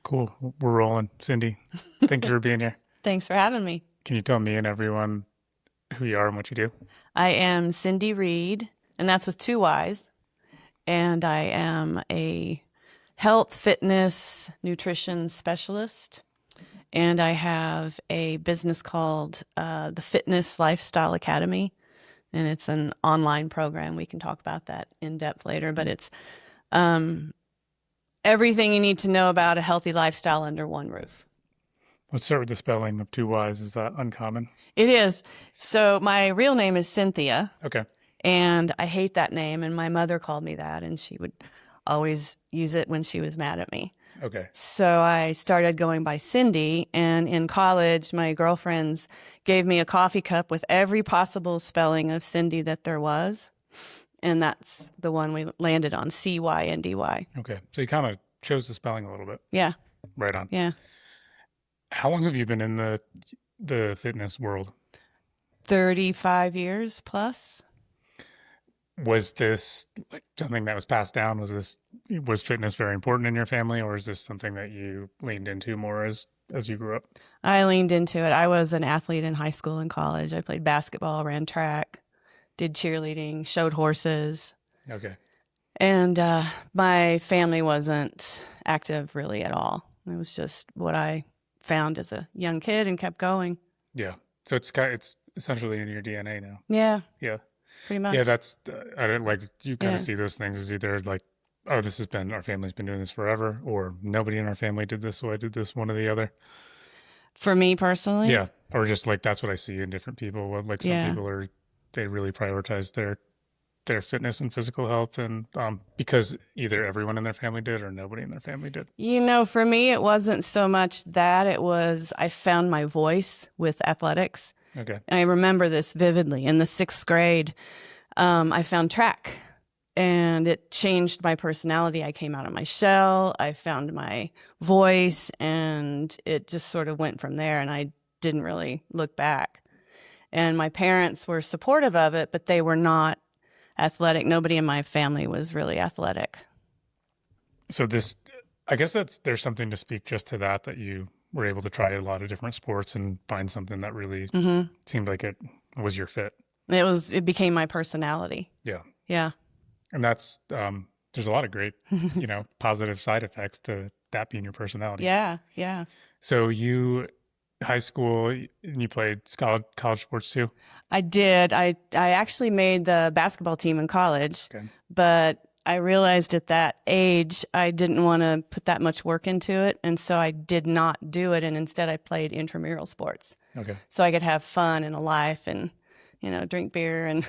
Cool. We're rolling. Cindy, thank you for being here. Thanks for having me. Can you tell me and everyone who you are and what you do? I am Cyndy Reid, and that's with two Y's. And I am a health, fitness, nutrition specialist. And I have a business called the Fitness Lifestyle Academy. And it's an online program. We can talk about that in depth later. But it's um, everything you need to know about a healthy lifestyle under one roof. Let's start with the spelling of two Y's. Is that uncommon? It is. So my real name is Cynthia. Okay. And I hate that name. And my mother called me that, and she would always use it when she was mad at me. Okay. So I started going by Cyndy. And in college, my girlfriends gave me a coffee cup with every possible spelling of Cyndy that there was. And that's the one we landed on, Cyndy. Okay. So you kind of chose the spelling a little bit. Yeah. Right on. Yeah. How long have you been in the fitness world? 35 years plus. Was this like something that was passed down? Was fitness very important in your family, or is this something that you leaned into more as you grew up? I leaned into it. I was an athlete in high school and college. I played basketball, ran track, did cheerleading, showed horses. Okay. And my family wasn't active really at all. It was just what I found as a young kid and kept going. Yeah. So it's essentially in your DNA now. Yeah, Yeah. pretty much. Yeah, that's I don't like you kind Yeah. of see those things as either like, oh, this has been our family's been doing this forever, or nobody in our family did this, so I did this, one or the other. For me personally. Yeah, or just like that's what I see in different people. Like some Yeah. people they really prioritize their fitness and physical health, and because either everyone in their family did or nobody in their family did. For me, it wasn't so much that. It was I found my voice with athletics. Okay. I remember this vividly. In the sixth grade, I found track, and it changed my personality. I came out of my shell. I found my voice, and it just sort of went from there, and I didn't really look back. And my parents were supportive of it, but they were not athletic. Nobody in my family was really athletic. So I guess there's something to speak just to that you were able to try a lot of different sports and find something that really seemed like it was your fit. It became my personality. Yeah. Yeah. And that's there's a lot of great, positive side effects to that being your personality. Yeah. Yeah. So high school, you played college sports too? I did. I actually made the basketball team in college, Okay. but I realized at that age I didn't want to put that much work into it, and so I did not do it, and instead I played intramural sports. Okay. So I could have fun and a life and, drink beer and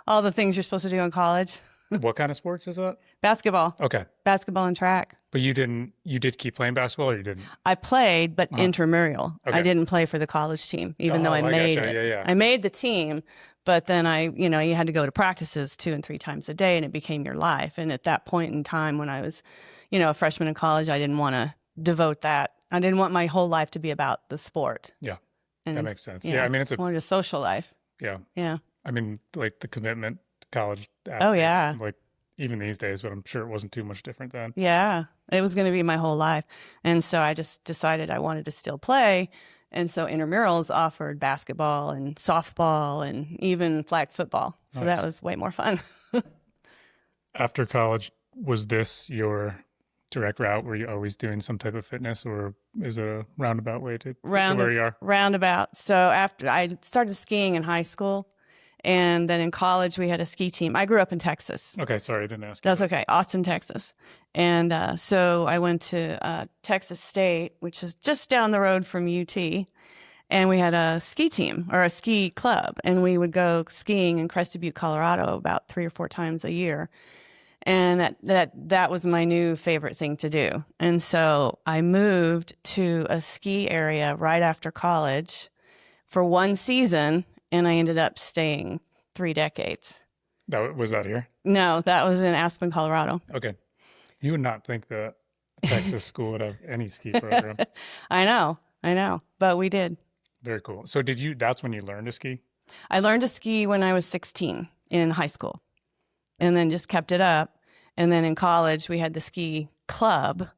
all the things you're supposed to do in college. What kind of sports is that? Basketball. Okay. Basketball and track. But you did keep playing basketball, or you didn't? I played, but intramural. Okay. I didn't play for the college team, even though I made gotcha. it. Yeah. I made the team, but then you had to go to practices 2 and 3 times a day, and it became your life. And at that point in time, when I was, a freshman in college, I didn't want to devote that. I didn't want my whole life to be about the sport. Yeah. And, That makes sense. Yeah. I mean, I wanted a social life. yeah. Yeah. I mean, like the commitment to college athletes, Oh, yeah. like even these days, but I'm sure it wasn't too much different then. Yeah. It was going to be my whole life. And so I just decided I wanted to still play. And so intramurals offered basketball and softball and even flag football. So Nice. that was way more fun. After college, was this your direct route? Were you always doing some type of fitness, or is it a roundabout way to where you are? Roundabout. So after I started skiing in high school, and then in college we had a ski team. I grew up in Texas. Okay, sorry, I didn't ask you. That's okay. Austin, Texas. And so I went to Texas State, which is just down the road from UT. And we had a ski team or a ski club, and we would go skiing in Crested Butte, Colorado about 3 or 4 times a year. And that was my new favorite thing to do. And so I moved to a ski area right after college for 1 season, and I ended up staying 3 decades. Was that here? No, that was in Aspen, Colorado. Okay. You would not think that Texas school would have any ski program. I know, but we did. Very cool. So that's when you learned to ski? I learned to ski when I was 16 in high school, and then just kept it up. And then in college, we had the ski club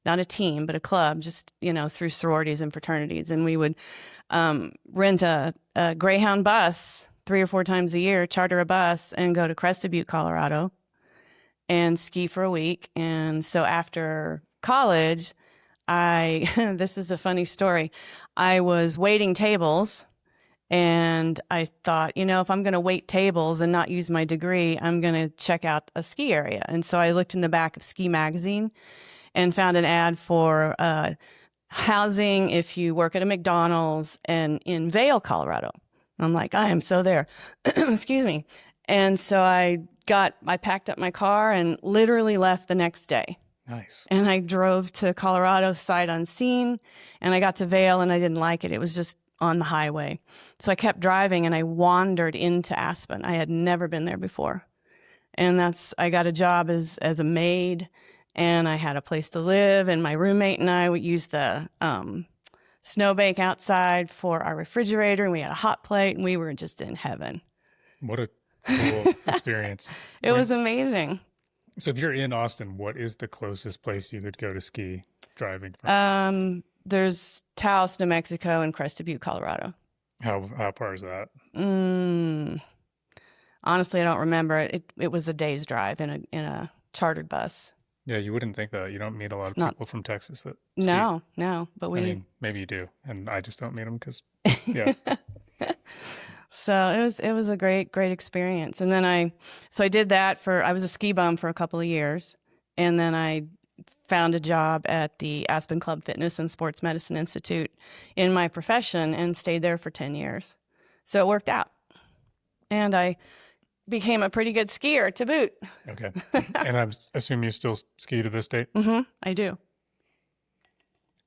not a team, but a club, just, through sororities and fraternities. And we would rent a Greyhound bus 3 or 4 times a year, charter a bus, and go to Crested Butte, Colorado, and ski for a week. And so after college, this is a funny story. I was waiting tables, and I thought, if I'm going to wait tables and not use my degree, I'm going to check out a ski area. And so I looked in the back of Ski Magazine and found an ad for housing if you work at a McDonald's and in Vail, Colorado. I'm like, I am so there. Excuse me. And so I packed up my car and literally left the next day. Nice. And I drove to Colorado sight unseen, and I got to Vail and I didn't like it. It was just on the highway. So I kept driving and I wandered into Aspen. I had never been there before. And I got a job as a maid, and I had a place to live, and my roommate and I would use the snowbank outside for our refrigerator, and we had a hot plate, and we were just in heaven. What a cool experience. It was amazing. So if you're in Austin, what is the closest place you could go to ski driving from? There's Taos, New Mexico, and Crested Butte, Colorado. How far is that? Honestly, I don't remember. It was a day's drive in a chartered bus. Yeah, you wouldn't think that. You don't meet a lot of people from Texas that ski. No, but we. I mean, maybe you do, and I just don't meet them because, yeah. So it was a great experience. And then I did that I was a ski bum for a couple of years, and then I found a job at the Aspen Club Fitness and Sports Medicine Institute in my profession and stayed there for 10 years. So it worked out, and I became a pretty good skier to boot. Okay. And I assume you still ski to this day? Mm-hmm. I do.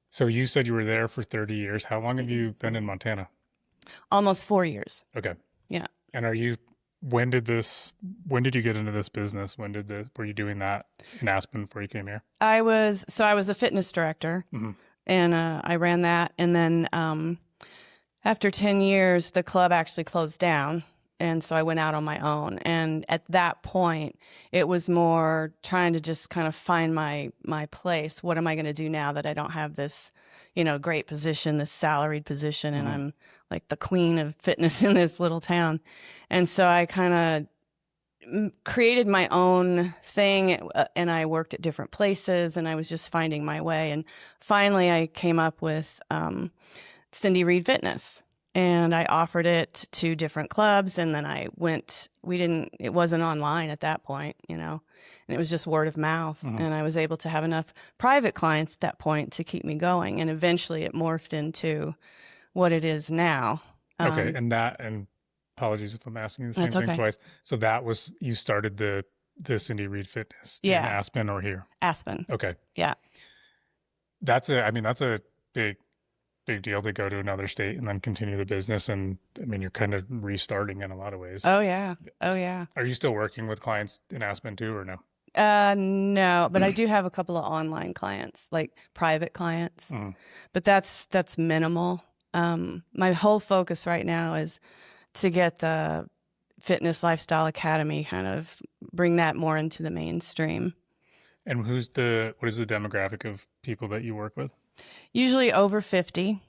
So you said you were there for 30 years. How long have you been in Montana? Almost 4 years. Okay. Yeah. And when did you get into this business? Were you doing that in Aspen before you came here? I was a fitness director, and I ran that. And then after 10 years, the club actually closed down. And so I went out on my own. And at that point, it was more trying to just kind of find my place. What am I going to do now that I don't have this, great position, this salaried position, and I'm like the queen of fitness in this little town. And so I kind of created my own thing, and I worked at different places, and I was just finding my way. And finally, I came up with Cyndy Reid Fitness. And I offered it to different clubs, and then it wasn't online at that point, and it was just word of mouth. And I was able to have enough private clients at that point to keep me going. And eventually it morphed into what it is now. Okay. And apologies if I'm asking you the same thing twice. So you started the Cyndy Reid Fitness in Aspen or here? Aspen. Okay. Yeah. That's a big deal to go to another state and then continue the business. And I mean, you're kind of restarting in a lot of ways. Oh yeah. Are you still working with clients in Aspen too, or no? No, but I do have a couple of online clients, like private clients, but that's minimal. My whole focus right now is to get the Fitness Lifestyle Academy, kind of bring that more into the mainstream. And what is the demographic of people that you work with? Usually over 50.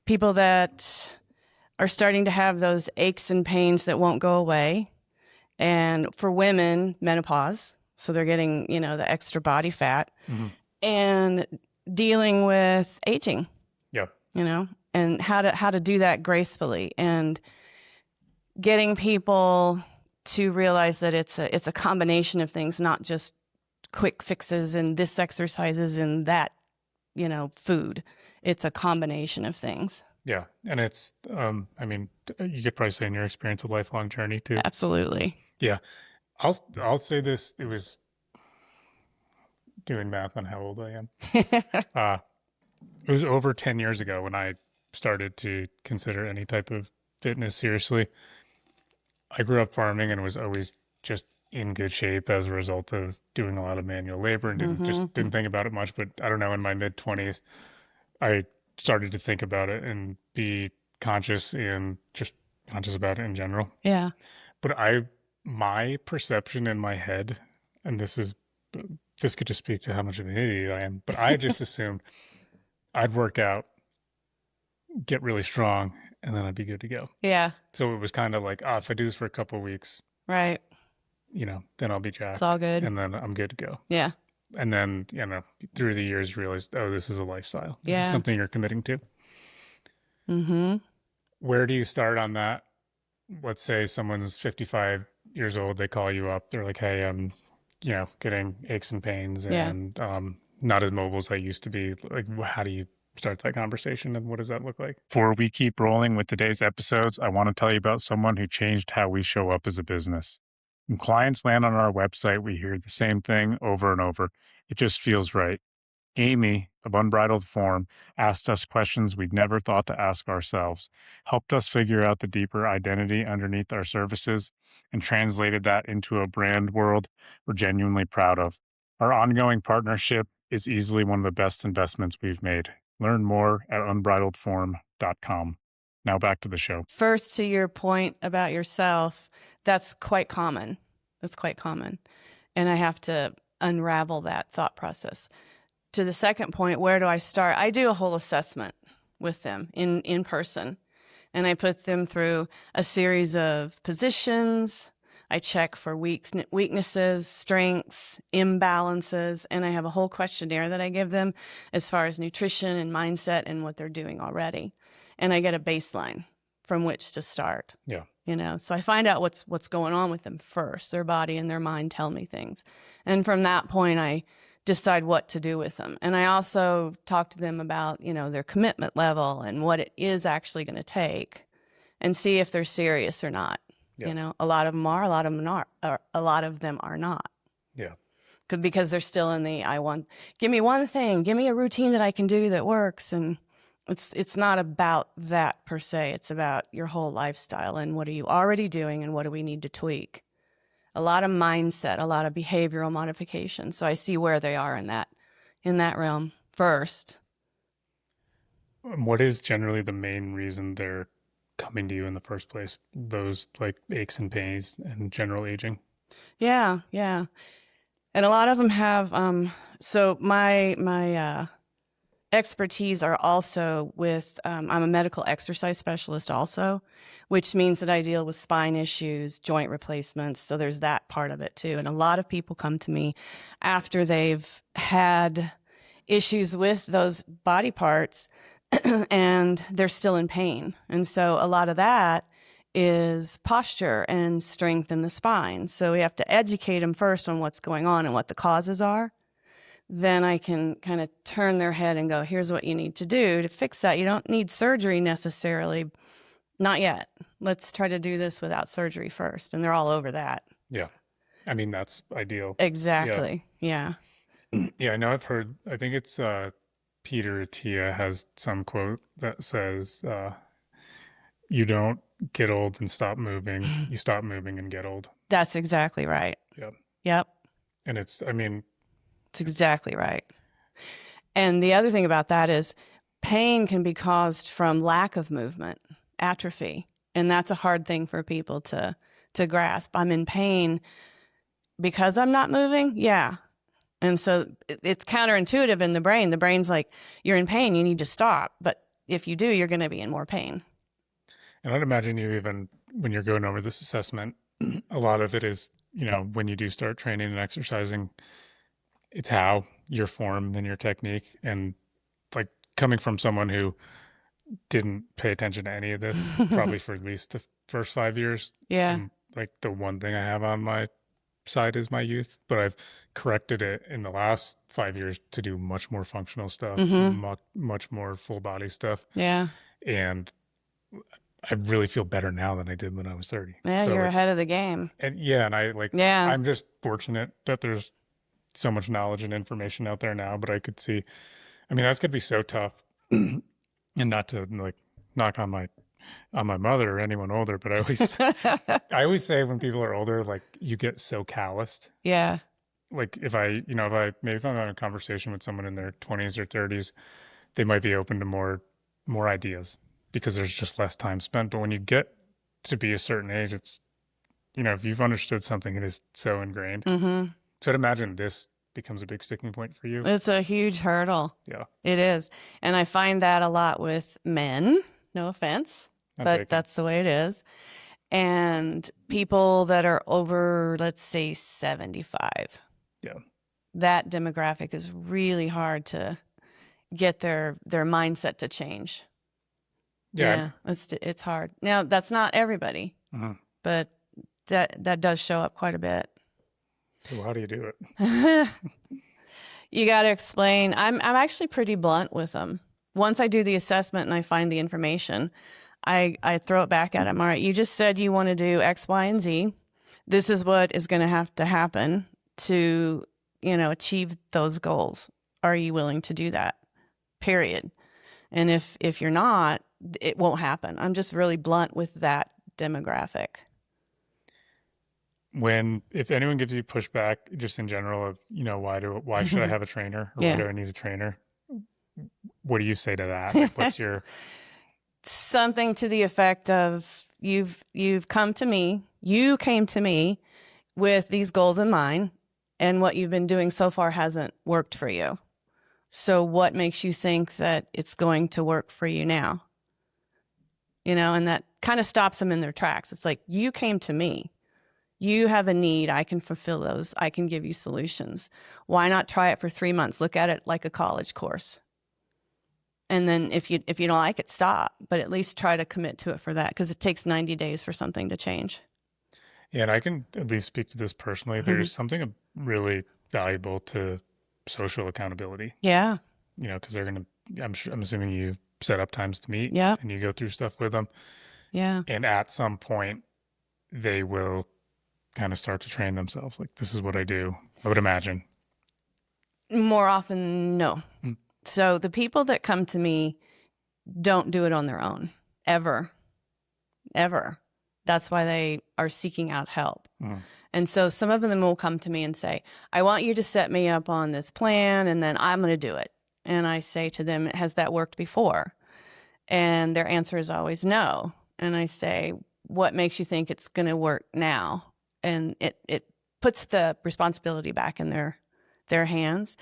People that are starting to have those aches and pains that won't go away. And for women, menopause. So they're getting, the extra body fat and dealing with aging. Yeah. And how to do that gracefully, and getting people to realize that it's a combination of things, not just quick fixes and this exercises and that, food. It's a combination of things. Yeah. And it's, you could probably say in your experience, a lifelong journey too. Absolutely. Yeah. I'll say this. It was doing math on how old I am. It was over 10 years ago when I started to consider any type of fitness seriously. I grew up farming and was always just in good shape as a result of doing a lot of manual labor and didn't think about it much. But I don't know, in my mid-20s, I started to think about it and be conscious about it in general. Yeah. But my perception in my head, and this is this could just speak to how much of an idiot I am, but I just assumed I'd work out, get really strong, and then I'd be good to go. Yeah. So it was kind of like, if I do this for a couple of weeks, Right. then I'll be jacked. It's all good. And then I'm good to go. Yeah. And then, through the years, realized, this is a lifestyle. This is something you're committing to. Mm-hmm. Where do you start on that? Let's say someone's 55 years old. They call you up. They're like, hey, I'm, getting aches and pains and not as mobile as I used to be. Like, how do you start that conversation and what does that look like? Before we keep rolling with today's episodes, I want to tell you about someone who changed how we show up as a business. When clients land on our website, we hear the same thing over and over. It just feels right. Amy of Unbridled Form asked us questions we'd never thought to ask ourselves, helped us figure out the deeper identity underneath our services, and translated that into a brand world we're genuinely proud of. Our ongoing partnership is easily one of the best investments we've made. Learn more at unbridledform.com. Now back to the show. First, to your point about yourself, that's quite common. That's quite common. And I have to unravel that thought process. To the second point, where do I start? I do a whole assessment with them in person, and I put them through a series of positions. I check for weaknesses, strengths, imbalances, and I have a whole questionnaire that I give them as far as nutrition and mindset and what they're doing already. And I get a baseline from which to start. Yeah. So I find out what's going on with them first. Their body and their mind tell me things. And from that point, I decide what to do with them. And I also talk to them about, their commitment level and what it is actually going to take and see if they're serious or not. Yeah. A lot of them are, a lot of them are, or a lot of them are not. Yeah. Because they're still in the, give me one thing, give me a routine that I can do that works. And it's not about that per se. It's about your whole lifestyle and what are you already doing and what do we need to tweak. A lot of mindset, a lot of behavioral modification. So I see where they are in that realm first. What is generally the main reason they're coming to you in the first place? Those like aches and pains and general aging? Yeah. And a lot of them have, so my expertise are also with, I'm a medical exercise specialist also, which means that I deal with spine issues, joint replacements. So there's that part of it too. And a lot of people come to me after they've had issues with those body parts and they're still in pain. And so a lot of that is posture and strength in the spine. So we have to educate them first on what's going on and what the causes are. Then I can kind of turn their head and go, here's what you need to do to fix that. You don't need surgery necessarily. Not yet. Let's try to do this without surgery first. And they're all over that. Yeah. I mean, that's ideal. Exactly. Yeah. Yeah, I know I've heard, I think it's Peter Attia has some quote that says, you don't get old and stop moving. You stop moving and get old. That's exactly right. Yep. And it's exactly right. And the other thing about that is pain can be caused from lack of movement, atrophy. And that's a hard thing for people to grasp. I'm in pain because I'm not moving. Yeah. And so it's counterintuitive in the brain. The brain's like, you're in pain, you need to stop. But if you do, you're going to be in more pain. And I'd imagine you even, when you're going over this assessment, a lot of it is, when you do start training and exercising, it's how your form and your technique. And like coming from someone who didn't pay attention to any of this, probably for at least the first 5 years. Yeah. And like the one thing I have on my side is my youth, but I've corrected it in the last 5 years to do much more functional stuff, much more full body stuff. Yeah. And I really feel better now than I did when I was 30. Yeah, so you're ahead of the game. And I'm just fortunate that there's so much knowledge and information out there now, but I could see, that's going to be so tough. And not to like knock on my mother or anyone older, but I always say when people are older, like you get so calloused. Yeah. Like if I'm having a conversation with someone in their 20s or 30s, they might be open to more ideas because there's just less time spent. But when you get to be a certain age, it's, if you've understood something, it is so ingrained. So I'd imagine this becomes a big sticking point for you. It's a huge hurdle. Yeah. It is. And I find that a lot with men, no offense, I'm but taking- that's the way it is. And people that are over, let's say, 75. Yeah. That demographic is really hard to get their mindset to change. Yeah. It's hard. Now, that's not everybody, but that does show up quite a bit. So how do you do it? You got to explain. I'm actually pretty blunt with them. Once I do the assessment and I find the information, I throw it back at them. All right, you just said you want to do X, Y, and Z. This is what is going to have to happen to, achieve those goals. Are you willing to do that? Period. And if you're not, it won't happen. I'm just really blunt with that demographic. If anyone gives you pushback just in general of, why should I have a trainer or why do I need a trainer? What do you say to that? Like, what's your something to the effect of you came to me with these goals in mind, and what you've been doing so far hasn't worked for you. So what makes you think that it's going to work for you now? And that kind of stops them in their tracks. It's like, you came to me. You have a need. I can fulfill those. I can give you solutions. Why not try it for 3 months? Look at it like a college course. And then if you don't like it, stop. But at least try to commit to it for that, because it takes 90 days for something to change. Yeah, and I can at least speak to this personally. There's something really valuable to social accountability. Yeah. Because I'm assuming you set up times to meet. Yeah. And you go through stuff with them. Yeah. And at some point, they will kind of start to train themselves. Like, this is what I do, I would imagine. More often, no. So the people that come to me don't do it on their own, ever. That's why they are seeking out help. And so some of them will come to me and say, I want you to set me up on this plan, and then I'm going to do it. And I say to them, has that worked before? And their answer is always no. And I say, what makes you think it's going to work now? And it puts the responsibility back in their hands.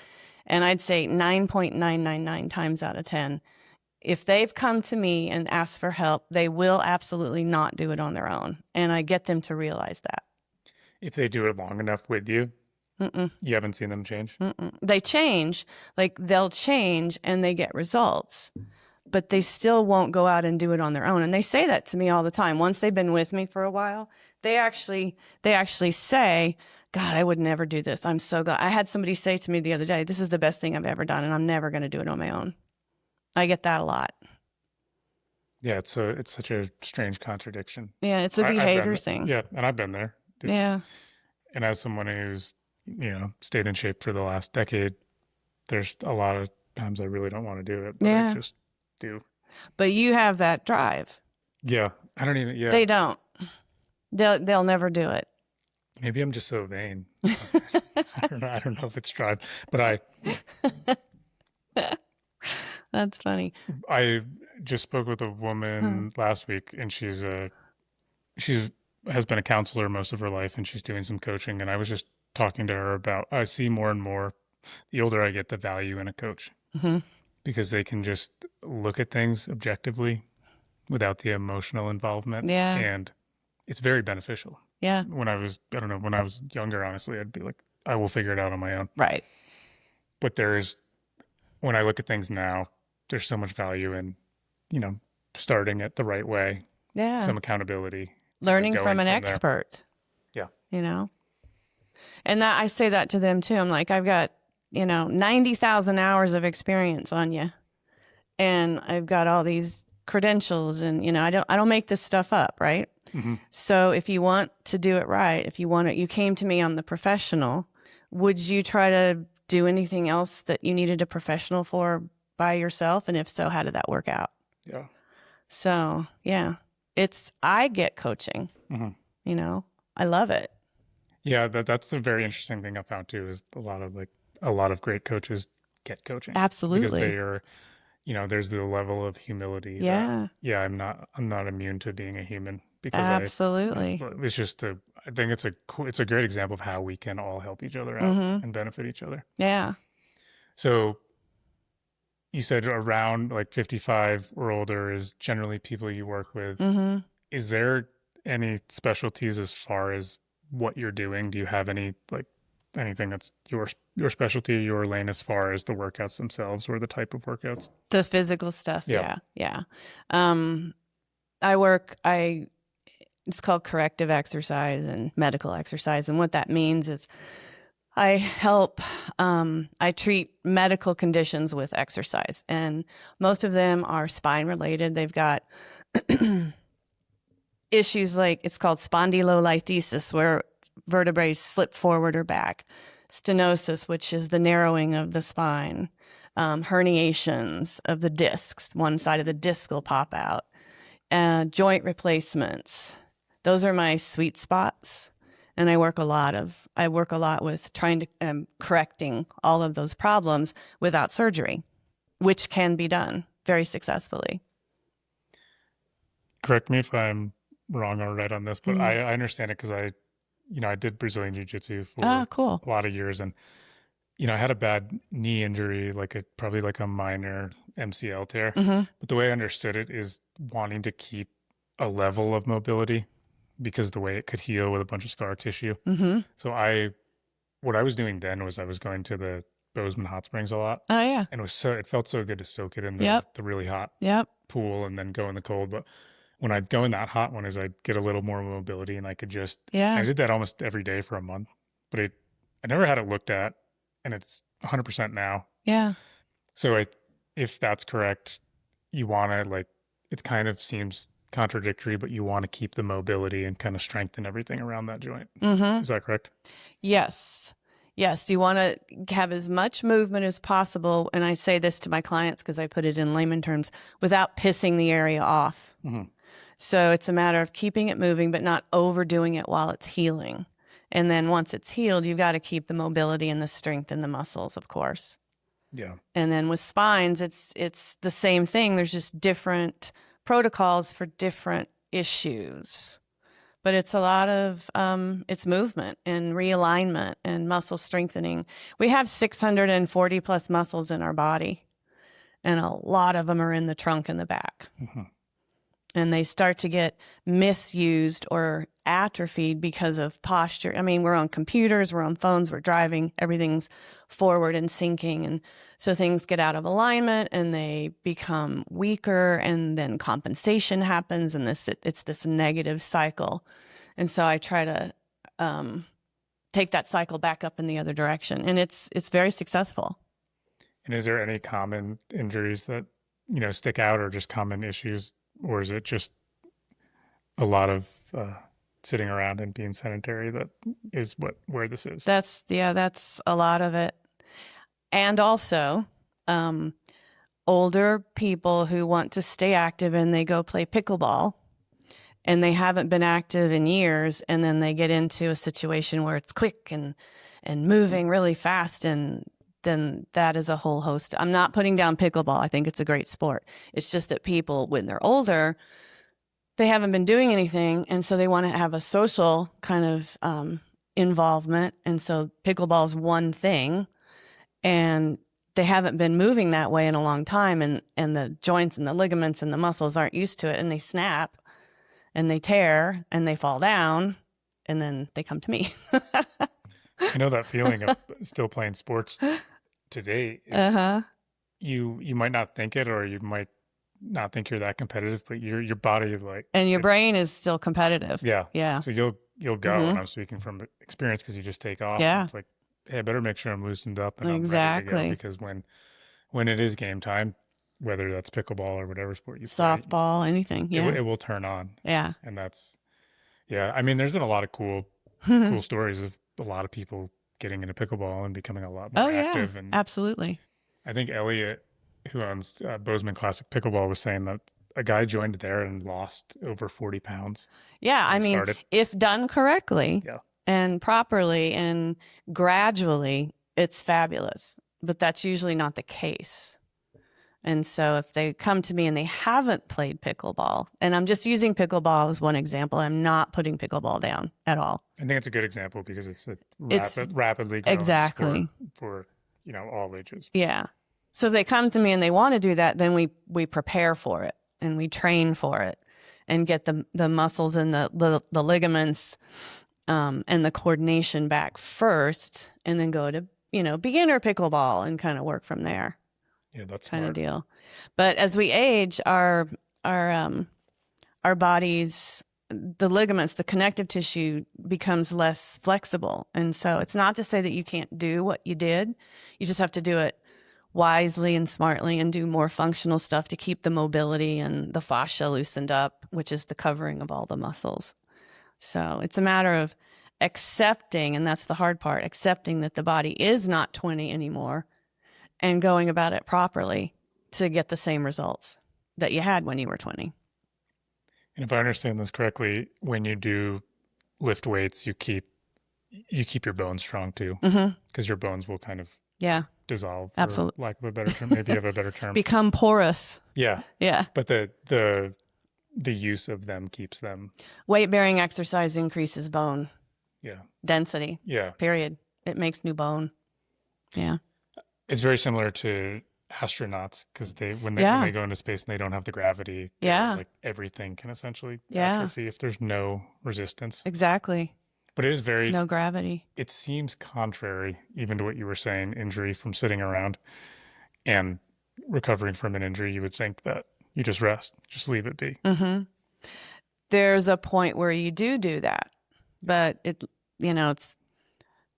And I'd say 9.999 times out of 10, if they've come to me and asked for help, they will absolutely not do it on their own. And I get them to realize that. If they do it long enough with you, you haven't seen them change? They change. Like, they'll change and they get results, but they still won't go out and do it on their own. And they say that to me all the time. Once they've been with me for a while, they actually say, God, I would never do this. I'm so glad. I had somebody say to me the other day, this is the best thing I've ever done, and I'm never going to do it on my own. I get that a lot. Yeah, it's such a strange contradiction. Yeah, it's a behavior thing. Yeah, and I've been there. Yeah. And as someone who's, stayed in shape for the last decade, there's a lot of times I really don't want to do it, but I just do. But you have that drive. Yeah, I don't even. Yeah, They don't. They'll never do it. Maybe I'm just so vain. I don't know if it's drive, but That's funny. I just spoke with a woman last week, and she's has been a counselor most of her life, and she's doing some coaching. And I was just talking to her about, I see more and more, the older I get, the value in a coach, because they can just look at things objectively without the emotional involvement. Yeah. And it's very beneficial. Yeah. When I was younger, honestly, I'd be like, I will figure it out on my own. Right. But when I look at things now, there's so much value in, starting it the right way. Yeah. Some accountability. Learning from an expert. Yeah. And that I say that to them too. I'm like, I've got, 90,000 hours of experience on you. And I've got all these credentials, and, I don't make this stuff up, right? So if you want to do it right, if you want it, you came to me, I'm the professional. Would you try to do anything else that you needed a professional for by yourself? And if so, how did that work out? Yeah. So, yeah, I get coaching, I love it. Yeah. That's a very interesting thing I found too, is a lot of great coaches get coaching. Absolutely. Because they are, there's the level of humility. Yeah. I'm not immune to being a human, because absolutely. it's just I think it's a great example of how we can all help each other out Mm-hmm. and benefit each other. Yeah. So you said around like 55 or older is generally people you work with. Mm-hmm. Is there any specialties as far as what you're doing? Do you have any like anything that's your specialty, your lane as far as the workouts themselves or the type of workouts? The physical stuff. Yeah. Yeah. Yeah. Um, I it's called corrective exercise and medical exercise. And what that means is I help, I treat medical conditions with exercise. And most of them are spine related. They've got issues like it's called spondylolisthesis, where vertebrae slip forward or back, stenosis, which is the narrowing of the spine, herniations of the discs. One side of the disc will pop out, joint replacements. Those are my sweet spots. And I work a lot with trying to correcting all of those problems without surgery, which can be done very successfully. Correct me if I'm wrong or right on this, but Mhm. I understand it because I did Brazilian Jiu Jitsu for Ah, cool. a lot of years. And, I had a bad knee injury, probably like a minor MCL tear. Mm-hmm. But the way I understood it is wanting to keep a level of mobility because the way it could heal with a bunch of scar tissue. Mm-hmm. So what I was doing then was I was going to the Bozeman Hot Springs a lot. Oh yeah. And it felt so good to soak it in Yep. the really hot Yep. pool and then go in the cold. But when I'd go in that hot one is I'd get a little more mobility and I could just, Yeah. I did that almost every day for a month, but I never had it looked at and it's 100% now. Yeah. So if that's correct, you want to it kind of seems contradictory, but you want to keep the mobility and kind of strengthen everything around that joint. Mm-hmm. Is that correct? Yes. Yes. You want to have as much movement as possible. And I say this to my clients because I put it in layman terms without pissing the area off. Mm-hmm. So it's a matter of keeping it moving, but not overdoing it while it's healing. And then once it's healed, you've got to keep the mobility and the strength in the muscles, of course. Yeah. And then with spines, it's the same thing. There's just different protocols for different issues. But it's a lot of it's movement and realignment and muscle strengthening. We have 640 plus muscles in our body, and a lot of them are in the trunk and the back. Mm-hmm. And they start to get misused or atrophied because of posture. I mean, we're on computers, we're on phones, we're driving, everything's forward and sinking. And so things get out of alignment and they become weaker, and then compensation happens, and it's this negative cycle. And so I try to take that cycle back up in the other direction. And it's very successful. And is there any common injuries that, stick out or just common issues? Or is it just a lot of sitting around and being sedentary that is where this is? That's a lot of it. And also, older people who want to stay active and they go play pickleball and they haven't been active in years, and then they get into a situation where it's quick and moving really fast, and then that is a whole host. I'm not putting down pickleball. I think it's a great sport. It's just that people, when they're older, they haven't been doing anything, and so they want to have a social kind of involvement. And so pickleball is one thing, and they haven't been moving that way in a long time, and the joints and the ligaments and the muscles aren't used to it, and they snap and they tear and they fall down, and then they come to me. I know that feeling of still playing sports today is Uh-huh. you might not think it, or you might not think you're that competitive, but your body And your brain is still competitive. yeah. Yeah. So you'll go, Mhm. and I'm speaking from experience because you just take off. Yeah. And it's like, hey, I better make sure I'm loosened up and I'm ready to Exactly. go, because when it is game time, whether that's pickleball or whatever sport you play, Softball, anything. Yeah. it will turn on. Yeah. And that's, yeah. I mean, there's been a lot of cool stories of a lot of people getting into pickleball and becoming a lot more Oh, yeah. active. And Absolutely. I think Elliot, who owns Bozeman Classic Pickleball, was saying that a guy joined there and lost over 40 pounds. Yeah. I when he mean, started. if done correctly Yeah. and properly and gradually, it's fabulous. But that's usually not the case. And so if they come to me and they haven't played pickleball, and I'm just using pickleball as one example, I'm not putting pickleball down at all. I think it's a good example because it's a It's rapidly growing exactly sport for, all ages. Yeah. So if they come to me and they want to do that, then we prepare for it and we train for it and get the muscles and the ligaments and the coordination back first, and then go to, beginner pickleball and kind of work from there. Yeah, that's kind smart. of deal. But as we age, our bodies, the ligaments, the connective tissue becomes less flexible. And so it's not to say that you can't do what you did. You just have to do it wisely and smartly and do more functional stuff to keep the mobility and the fascia loosened up, which is the covering of all the muscles. So it's a matter of accepting, and that's the hard part, accepting that the body is not 20 anymore and going about it properly to get the same results that you had when you were 20. And if I understand this correctly, when you do lift weights, you keep your bones strong too, because your bones will kind of dissolve, for Absolutely. lack of a better term. Maybe you have a better term. Become porous. Yeah. Yeah. But the use of them keeps them. Weight-bearing exercise increases bone density. Yeah. Period. It makes new bone. Yeah. It's very similar to astronauts because when they go into space and they don't have the gravity, like everything can essentially atrophy if there's no resistance. Exactly. But it is no gravity. It seems contrary even to what you were saying, injury from sitting around and recovering from an injury. You would think that you just rest, just leave it be. Mm-hmm. There's a point where you do that, but it's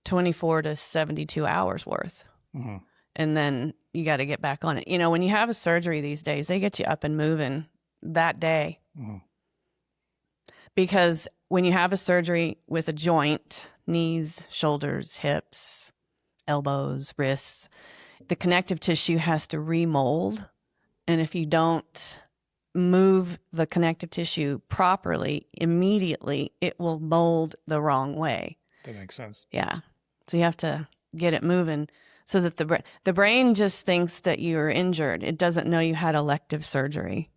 24 to 72 hours worth. Mm-hmm. And then you got to get back on it. When you have a surgery these days, they get you up and moving that day. Mm-hmm. Because when you have a surgery with a joint, knees, shoulders, hips, elbows, wrists, the connective tissue has to remold. And if you don't move the connective tissue properly, immediately it will mold the wrong way. That makes sense. Yeah. So you have to get it moving. So that the brain just thinks that you're injured. It doesn't know you had elective surgery.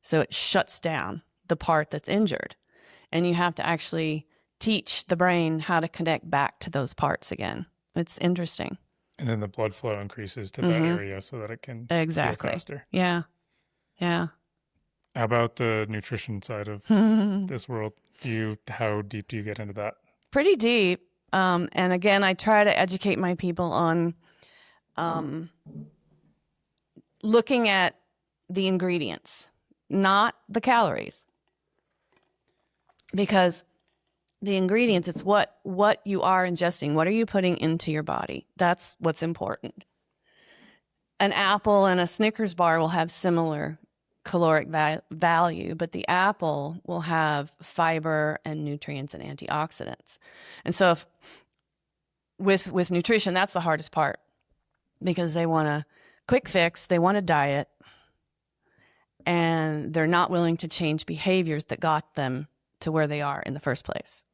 So it shuts down the part that's injured. And you have to actually teach the brain how to connect back to those parts again. It's interesting. And then the blood flow increases to that area so that it can heal faster. Yeah. Yeah. How about the nutrition side of this world? How deep do you get into that? Pretty deep. And again, I try to educate my people on looking at the ingredients, not the calories. Because the ingredients, it's what you are ingesting. What are you putting into your body? That's what's important. An apple and a Snickers bar will have similar caloric value, but the apple will have fiber and nutrients and antioxidants. And so with nutrition, that's the hardest part, because they want a quick fix, they want a diet, and they're not willing to change behaviors that got them to where they are in the first place.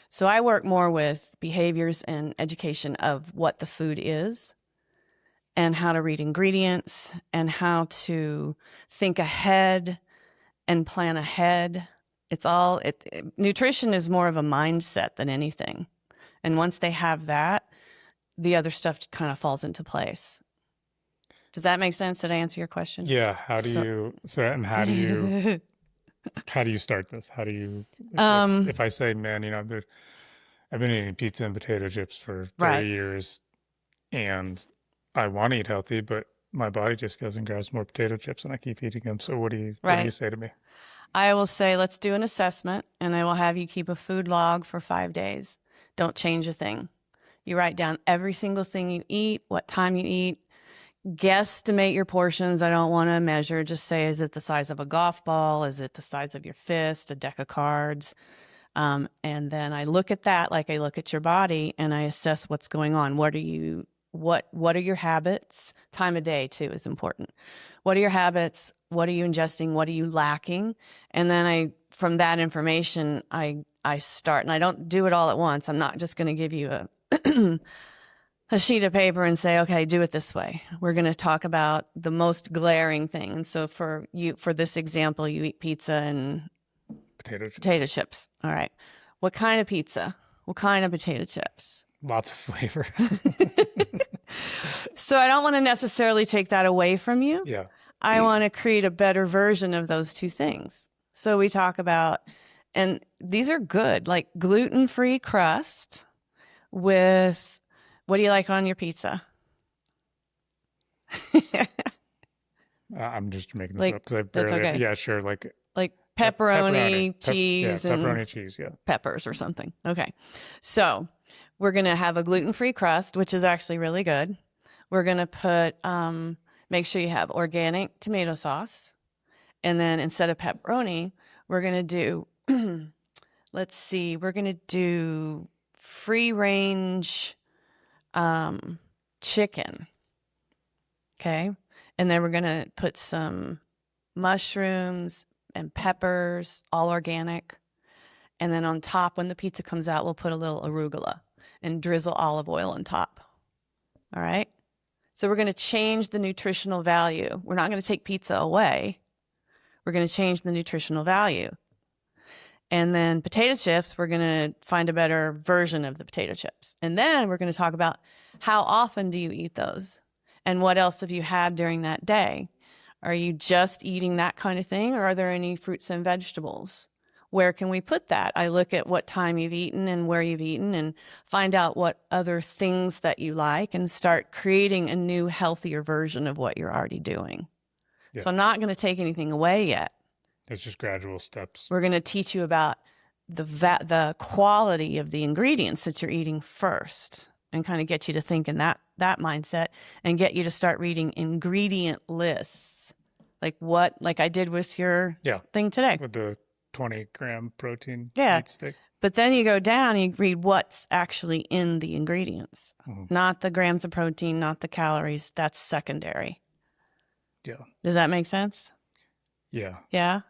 So I work more with behaviors and education of what the food is and how to read ingredients and how to think ahead and plan ahead. Nutrition is more of a mindset than anything. And once they have that, the other stuff kind of falls into place. Does that make sense? Did I answer your question? Yeah. How do you start this? How do you, if I say, man, I've been eating pizza and potato chips for 30 years and I want to eat healthy, but my body just goes and grabs more potato chips and I keep eating them. So what do you say to me? I will say, let's do an assessment, and I will have you keep a food log for 5 days. Don't change a thing. You write down every single thing you eat, what time you eat, guesstimate your portions. I don't want to measure. Just say, is it the size of a golf ball? Is it the size of your fist, a deck of cards? And then I look at that like I look at your body, and I assess what's going on. What are your habits? Time of day too is important. What are your habits? What are you ingesting? What are you lacking? And then from that information, I start, and I don't do it all at once. I'm not just going to give you a sheet of paper and say, okay, do it this way. We're going to talk about the most glaring thing. And so for this example, you eat pizza and potato chips. All right. What kind of pizza? What kind of potato chips? Lots of flavor. So I don't want to necessarily take that away from you. Yeah. I want to create a better version of those two things. So we talk about, and these are good, like gluten-free crust with, what do you like on your pizza? I'm just making this up because I barely. That's okay. Yeah, sure. Like pepperoni, cheese, pepperoni, cheese, yeah, peppers or something. Okay, so we're gonna have a gluten-free crust, which is actually really good. We're gonna put, make sure you have organic tomato sauce, and then instead of pepperoni, we're gonna do, let's see, we're gonna do free-range chicken. Okay. And then we're going to put some mushrooms and peppers, all organic. And then on top, when the pizza comes out, we'll put a little arugula and drizzle olive oil on top. All right. So we're going to change the nutritional value. We're not going to take pizza away. We're going to change the nutritional value. And then potato chips, we're going to find a better version of the potato chips. And then we're going to talk about how often do you eat those? And what else have you had during that day? Are you just eating that kind of thing? Or are there any fruits and vegetables? Where can we put that? I look at what time you've eaten and where you've eaten and find out what other things that you like and start creating a new, healthier version of what you're already doing. Yeah. So I'm not going to take anything away yet. It's just gradual steps. We're going to teach you about the quality of the ingredients that you're eating first and kind of get you to think in that mindset and get you to start reading ingredient lists. Like I did with your thing today. With the 20-gram protein meat stick. But then you go down and you read what's actually in the ingredients, not the grams of protein, not the calories. That's secondary. Yeah. Does that make sense? Yeah. Yeah.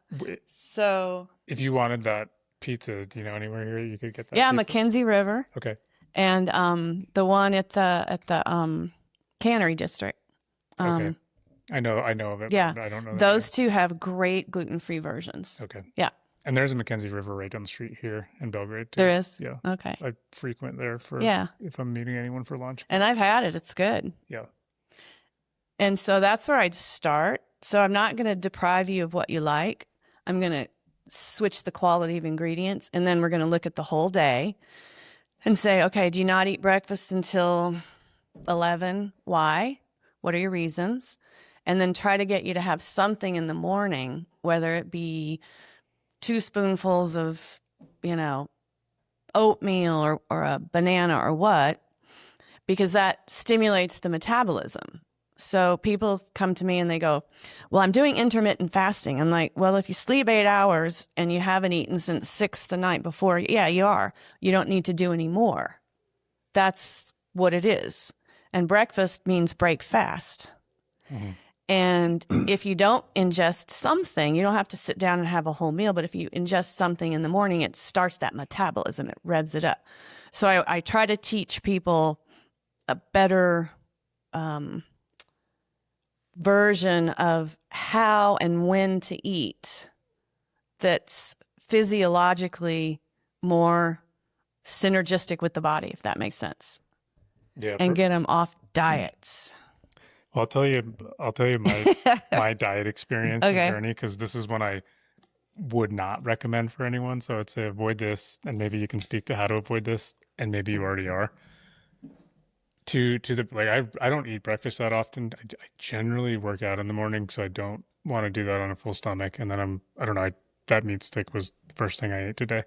So if you wanted that pizza, do you know anywhere here you could get that? Yeah, pizza? Mackenzie River. Okay. And the one at the Cannery District. Okay. I know of it. Yeah. But I don't know. Those two have great gluten-free versions. Okay. Yeah. And there's a Mackenzie River right down the street here in Belgrade too. There is? Yeah. Okay. I frequent there for if I'm meeting anyone for lunch. And I've had it. It's good. Yeah. And so that's where I'd start. So I'm not going to deprive you of what you like. I'm going to switch the quality of ingredients. And then we're going to look at the whole day and say, okay, do you not eat breakfast until 11? Why? What are your reasons? And then try to get you to have something in the morning, whether it be 2 spoonfuls of, oatmeal or a banana or what, because that stimulates the metabolism. So people come to me and they go, well, I'm doing intermittent fasting. I'm like, well, if you sleep 8 hours and you haven't eaten since 6 the night before, yeah, you are. You don't need to do any more. That's what it is. And breakfast means break fast. Mm-hmm. And if you don't ingest something, you don't have to sit down and have a whole meal, but if you ingest something in the morning, it starts that metabolism, it revs it up. So I try to teach people a better version of how and when to eat that's physiologically more synergistic with the body, if that makes sense. Yeah. And get them off diets. Well, I'll tell you my diet experience and journey, because this is one I would not recommend for anyone. So I'd say avoid this, and maybe you can speak to how to avoid this, and maybe you already are. I don't eat breakfast that often. I generally work out in the morning, so I don't want to do that on a full stomach. And then that meat stick was the first thing I ate today.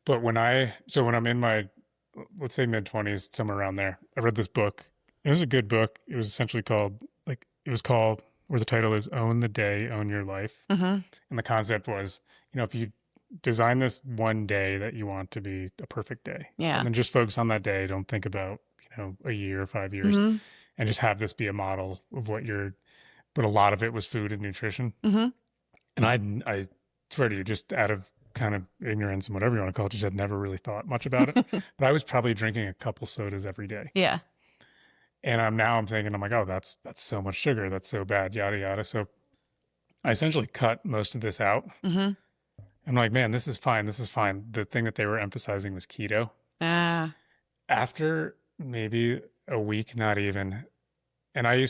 But when I'm in my, let's say mid-20s, somewhere around there, I read this book. It was a good book. It was essentially called, where the title is Own the Day, Own Your Life. Mm-hmm. And the concept was, if you design this one day that you want to be a perfect day, and then just focus on that day. Don't think about, a year or 5 years, and just have this be a model of but a lot of it was food and nutrition. Mm-hmm. And I swear to you, just out of kind of ignorance and whatever you want to call it, just had never really thought much about it. But I was probably drinking a couple sodas every day. Yeah. And I'm thinking, I'm like, oh, that's so much sugar. That's so bad, yada, yada. So I essentially cut most of this out. Mm-hmm. I'm like, man, this is fine. This is fine. The thing that they were emphasizing was keto. Ah. After maybe a week, not even. And I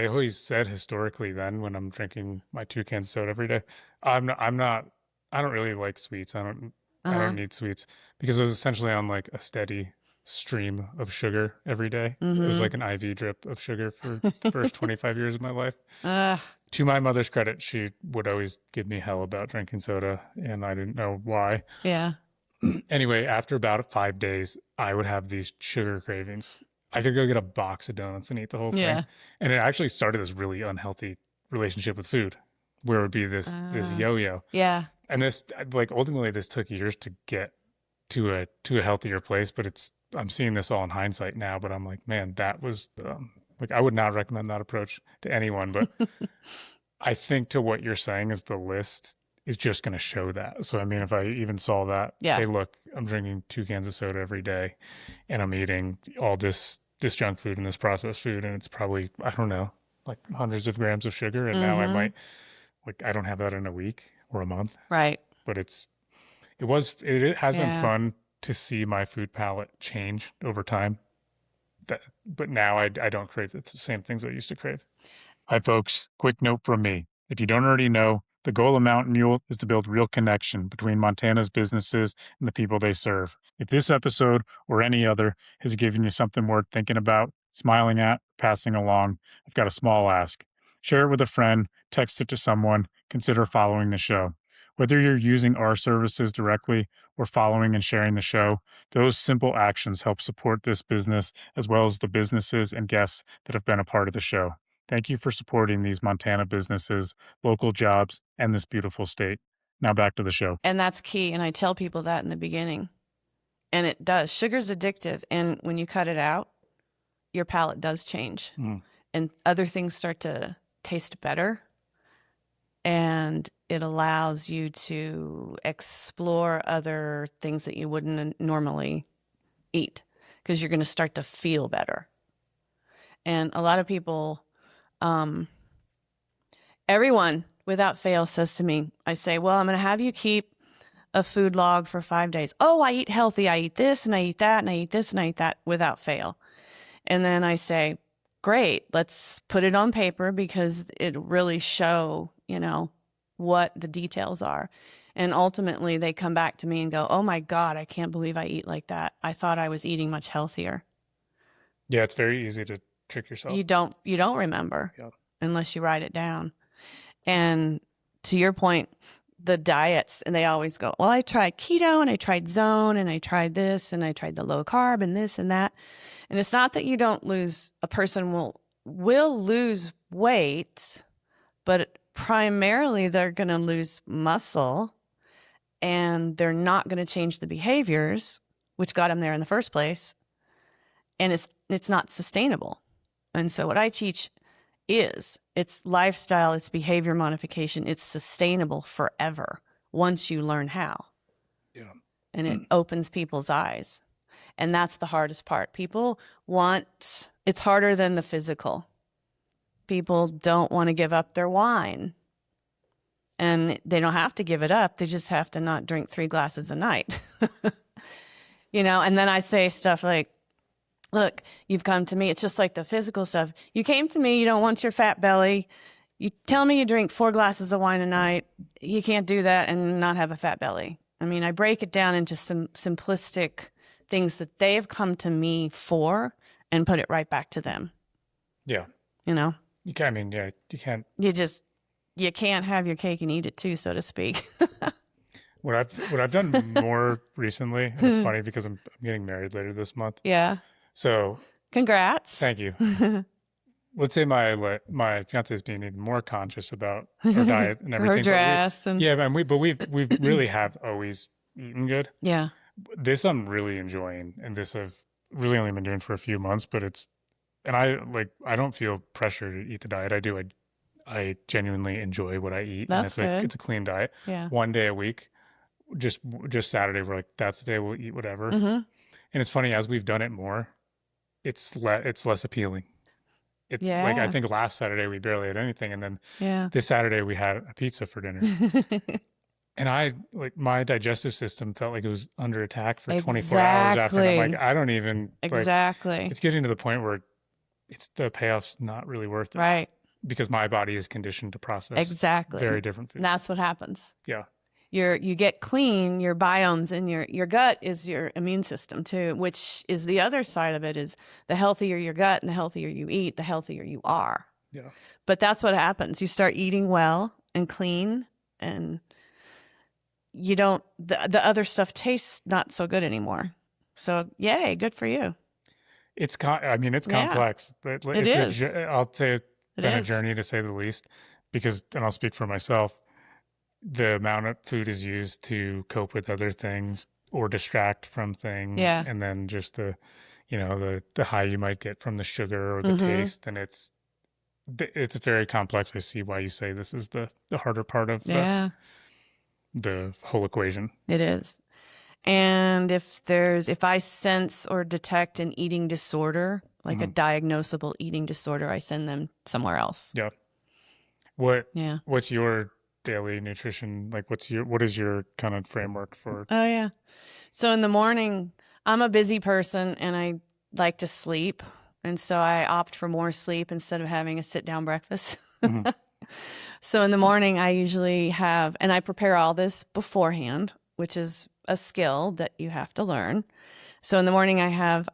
always said historically then when I'm drinking my 2 cans of soda every day, I'm not, I don't really like sweets. I Uh-huh. don't need sweets because I was essentially on like a steady stream of sugar every day. It was Mm-hmm. like an IV drip of sugar for the first 25 years of my life. Uh, To my mother's credit, she would always give me hell about drinking soda, and I didn't know why. yeah. Anyway, after about 5 days, I would have these sugar cravings. I could go get a box of donuts and eat the whole thing. Yeah. And it actually started this really unhealthy relationship with food, where it would be this yo-yo. Yeah. And this, like, ultimately this took years to get to a healthier place, but I'm seeing this all in hindsight now, but I'm like, man, that was like, I would not recommend that approach to anyone, but I think to what you're saying is the list is just going to show that. So, I mean, if I even saw that, Yeah. hey, look, I'm drinking 2 cans of soda every day and I'm eating all this junk food and this processed food, and it's probably, I don't know, like hundreds of grams of sugar. And now I might, like, I don't have that in a week or a month, Right. but it has been Yeah. fun to see my food palette change over time. But now I don't crave the same things I used to crave. Hi, folks. Quick note from me. If you don't already know, the goal of Mountain Mule is to build real connection between Montana's businesses and the people they serve. If this episode or any other has given you something worth thinking about, smiling at, passing along, I've got a small ask. Share it with a friend, text it to someone, consider following the show. Whether you're using our services directly or following and sharing the show, those simple actions help support this business as well as the businesses and guests that have been a part of the show. Thank you for supporting these Montana businesses, local jobs, and this beautiful state. Now back to the show. And that's key. And I tell people that in the beginning. And it does. Sugar's addictive. And when you cut it out, your palate does change. And other things start to taste better. And it allows you to explore other things that you wouldn't normally eat because you're going to start to feel better. And a lot of people, everyone without fail says to me, I say, well, I'm going to have you keep a food log for 5 days. Oh, I eat healthy. I eat this and I eat that and I eat this and I eat that without fail. And then I say, great, let's put it on paper because it really show, what the details are. And ultimately they come back to me and go, oh my God, I can't believe I eat like that. I thought I was eating much healthier. Yeah, it's very easy to trick yourself. You don't remember unless you write it down. And to your point, the diets, and they always go, well, I tried keto and I tried zone and I tried this and I tried the low carb and this and that. And it's not that you don't lose, a person will lose weight, but primarily they're going to lose muscle and they're not going to change the behaviors, which got them there in the first place. And it's not sustainable. And so what I teach it's lifestyle, it's behavior modification, it's sustainable forever once you learn how. Yeah. And it opens people's eyes. And that's the hardest part. It's harder than the physical. People don't want to give up their wine. And they don't have to give it up. They just have to not drink 3 glasses a night. And then I say stuff like, look, you've come to me. It's just like the physical stuff. You came to me. You don't want your fat belly. You tell me you drink 4 glasses of wine a night. You can't do that and not have a fat belly. I mean, I break it down into some simplistic things that they've come to me for and put it right back to them. Yeah. You can't, you can't. You can't have your cake and eat it too, so to speak. What I've done more recently, and it's funny because I'm getting married later this month. Yeah. So congrats. Thank you. Let's say my fiance is being even more conscious about her diet and everything. Her dress we've really have always eaten good. Yeah. This I'm really enjoying, and this I've really only been doing for a few months, but I don't feel pressure to eat the diet I do. I genuinely enjoy what I eat. That's and good. It's a clean diet. Yeah. 1 day a week. just Saturday, we're like, that's the day we'll eat whatever. Mm-hmm. And it's funny, as we've done it more, it's less appealing. It's like, I Yeah. think last Saturday we barely had anything, and then Yeah. this Saturday we had a pizza for dinner. And I like my digestive system felt like it was under attack for 24 hours after. And I'm like, Exactly. I don't even like, Exactly. it's getting to the point where it's the payoff's not really worth it Right. because my body is conditioned to process Exactly. very different And foods. that's what happens. Yeah. You get clean, your biomes in your gut is your immune system too, which is the other side of it. Is the healthier your gut and the healthier you eat, the healthier you are. Yeah. But that's what happens. You start eating well and clean, and you don't, the other stuff tastes not so good anymore. So yay, good for you. I mean, it's Yeah. complex. It is. I'll say it's It been a is. journey to say the least, because, and I'll speak for myself, the amount of food is used to cope with other things or distract from things. Yeah. And then just the high you might get from the sugar or the taste. And it's very complex. I see why you say this is the harder part of Yeah, the whole equation. it is. And if I sense or detect an eating disorder, like a diagnosable eating disorder, I send them somewhere else. Yeah. Yeah. What's your daily nutrition? Like, what is your kind of framework for? Oh, yeah. So in the morning, I'm a busy person and I like to sleep. And so I opt for more sleep instead of having a sit down breakfast. So in the morning, I usually have, and I prepare all this beforehand, which is a skill that you have to learn. So in the morning, I have,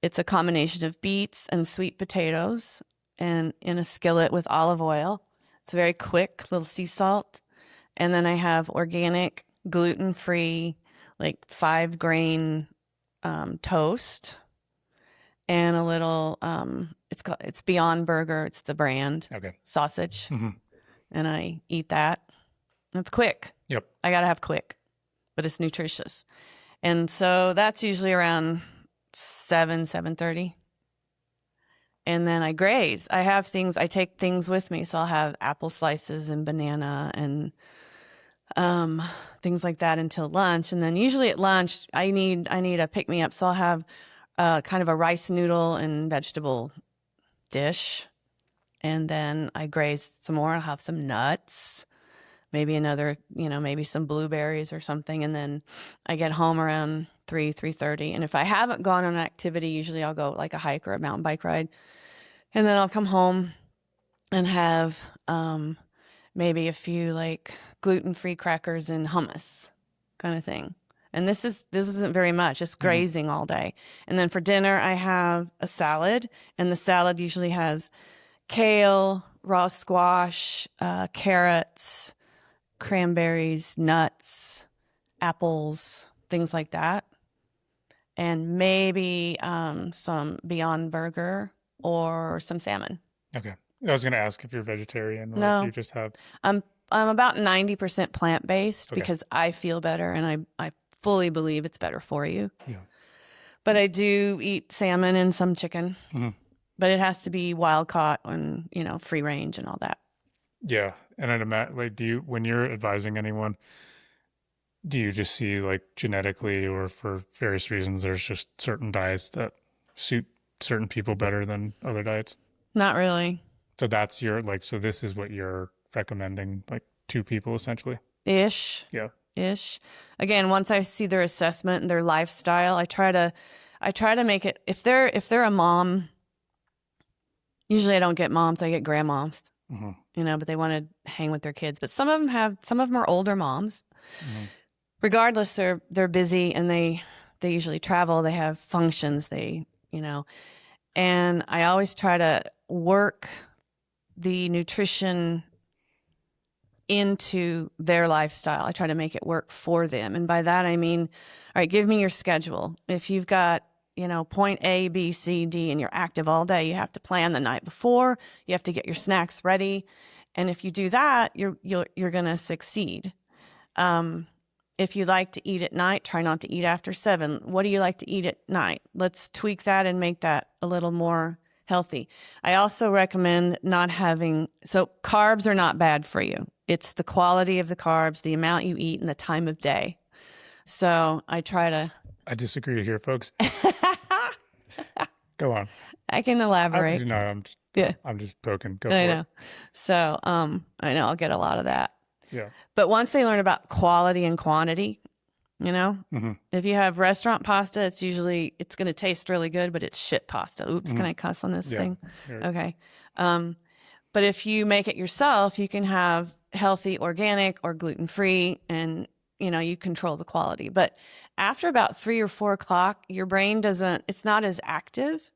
it's a combination of beets and sweet potatoes and in a skillet with olive oil. It's very quick, little sea salt. And then I have organic, gluten-free, like 5-grain toast and a little, it's Beyond Burger. It's the brand sausage. And I eat that. It's quick. Yep. I got to have quick, but it's nutritious. And so that's usually around 7:30. And then I graze. I take things with me. So I'll have apple slices and banana and things like that until lunch. And then usually at lunch, I need a pick-me-up. So I'll have kind of a rice noodle and vegetable dish. And then I graze some more. I'll have some nuts, maybe another, maybe some blueberries or something. And then I get home around 3:30. And if I haven't gone on an activity, usually I'll go like a hike or a mountain bike ride. And then I'll come home and have maybe a few like gluten-free crackers and hummus kind of thing. And this isn't very much, just grazing all day. And then for dinner, I have a salad, and the salad usually has kale, raw squash, carrots, cranberries, nuts, apples, things like that. And maybe some Beyond Burger or some salmon. Okay. I was going to ask if you're vegetarian or No. if you just have. I'm about 90% plant-based because I feel better and I fully believe it's better for you. Yeah. But I do eat salmon and some chicken. But it has to be wild caught and, free range and all that. Yeah. And I'd imagine, like, when you're advising anyone, do you just see like genetically or for various reasons, there's just certain diets that suit certain people better than other diets? Not really. So that's so this is what you're recommending, like, to people essentially? Ish. Yeah. Ish. Again, once I see their assessment and their lifestyle, I try to make it, if they're a mom, usually I don't get moms, I get grandmoms, but they want to hang with their kids. But some of them are older moms. Regardless, they're busy and they usually travel, they have functions, and I always try to work the nutrition into their lifestyle. I try to make it work for them. And by that, I mean, all right, give me your schedule. If you've got, point A, B, C, D, and you're active all day, you have to plan the night before. You have to get your snacks ready. And if you do that, you're going to succeed. If you like to eat at night, try not to eat after 7. What do you like to eat at night? Let's tweak that and make that a little more healthy. I also recommend not having, so carbs are not bad for you. It's the quality of the carbs, the amount you eat, and the time of day. So I try to. I disagree here, folks. Go on. I can elaborate. I'm just poking. Go I for know. it. So I know I'll get a lot of that. Yeah. But once they learn about quality and quantity, if you have restaurant pasta, it's going to taste really good, but it's shit pasta. Oops, can I cuss on this thing? Yeah. Okay. But if you make it yourself, you can have healthy, organic, or gluten-free, and you control the quality. But after about 3 or 4 o'clock, your brain it's not as active,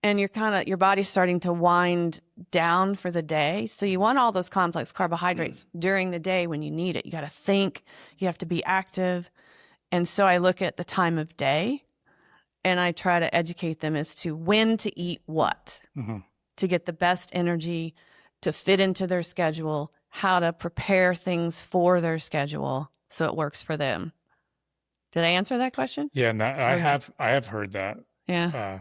and your body's starting to wind down for the day. So you want all those complex carbohydrates during the day when you need it. You got to think, you have to be active. And so I look at the time of day, and I try to educate them as to when to eat what to get the best energy, to fit into their schedule, how to prepare things for their schedule so it works for them. Did I answer that question? Yeah, and I have heard that. Yeah.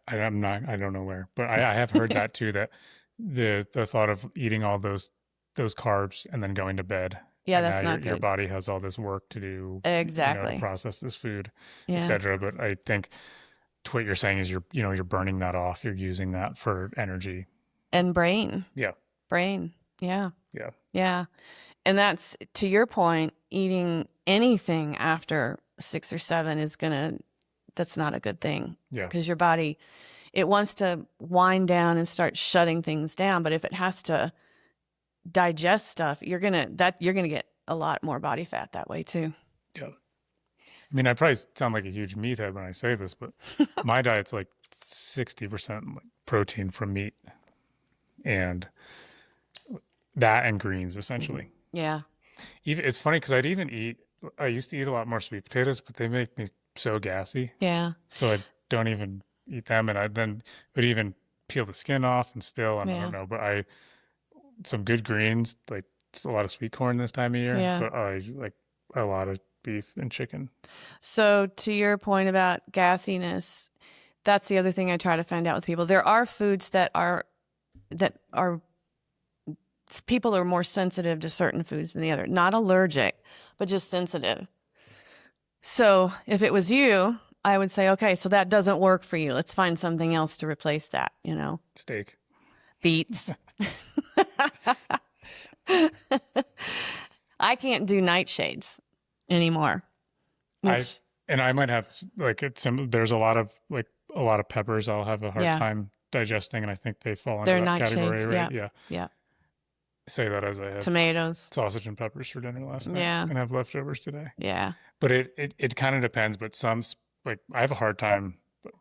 I don't know where, but I have heard that too, that the thought of eating all those carbs and then going to bed. Yeah, and that's now not good. Your body has all this work to do, Exactly. to process this food, Yeah. etc. But I think to what you're saying is you're burning that off. You're using that for energy and brain. Yeah. Brain. Yeah. Yeah. Yeah. And that's, to your point, eating anything after 6 or 7 that's not a good thing. Yeah. Because your body, it wants to wind down and start shutting things down. But if it has to digest stuff, you're gonna get a lot more body fat that way too. Yeah. I mean, I probably sound like a huge meathead when I say this, but my diet's like 60% protein from meat, and that and greens essentially. Yeah. It's funny because I used to eat a lot more sweet potatoes, but they make me so gassy. Yeah. So I don't even eat them, and I then would even peel the skin off and still, and I don't know, but some good greens, like it's a lot of sweet corn this time of year, but I like a lot of beef and chicken. So to your point about gassiness, that's the other thing I try to find out with people. There are foods that are people are more sensitive to certain foods than the other. Not allergic, but just sensitive. So if it was you, I would say, okay, so that doesn't work for you. Let's find something else to replace that, Steak. Beets. I can't do nightshades anymore. I might have there's a lot of peppers I'll have a hard time digesting, and I think they fall into that category, right? Yeah. Say that as I had tomatoes, sausage and peppers for dinner last night, and have leftovers today. Yeah. But it kind of depends, but some, like, I have a hard time, but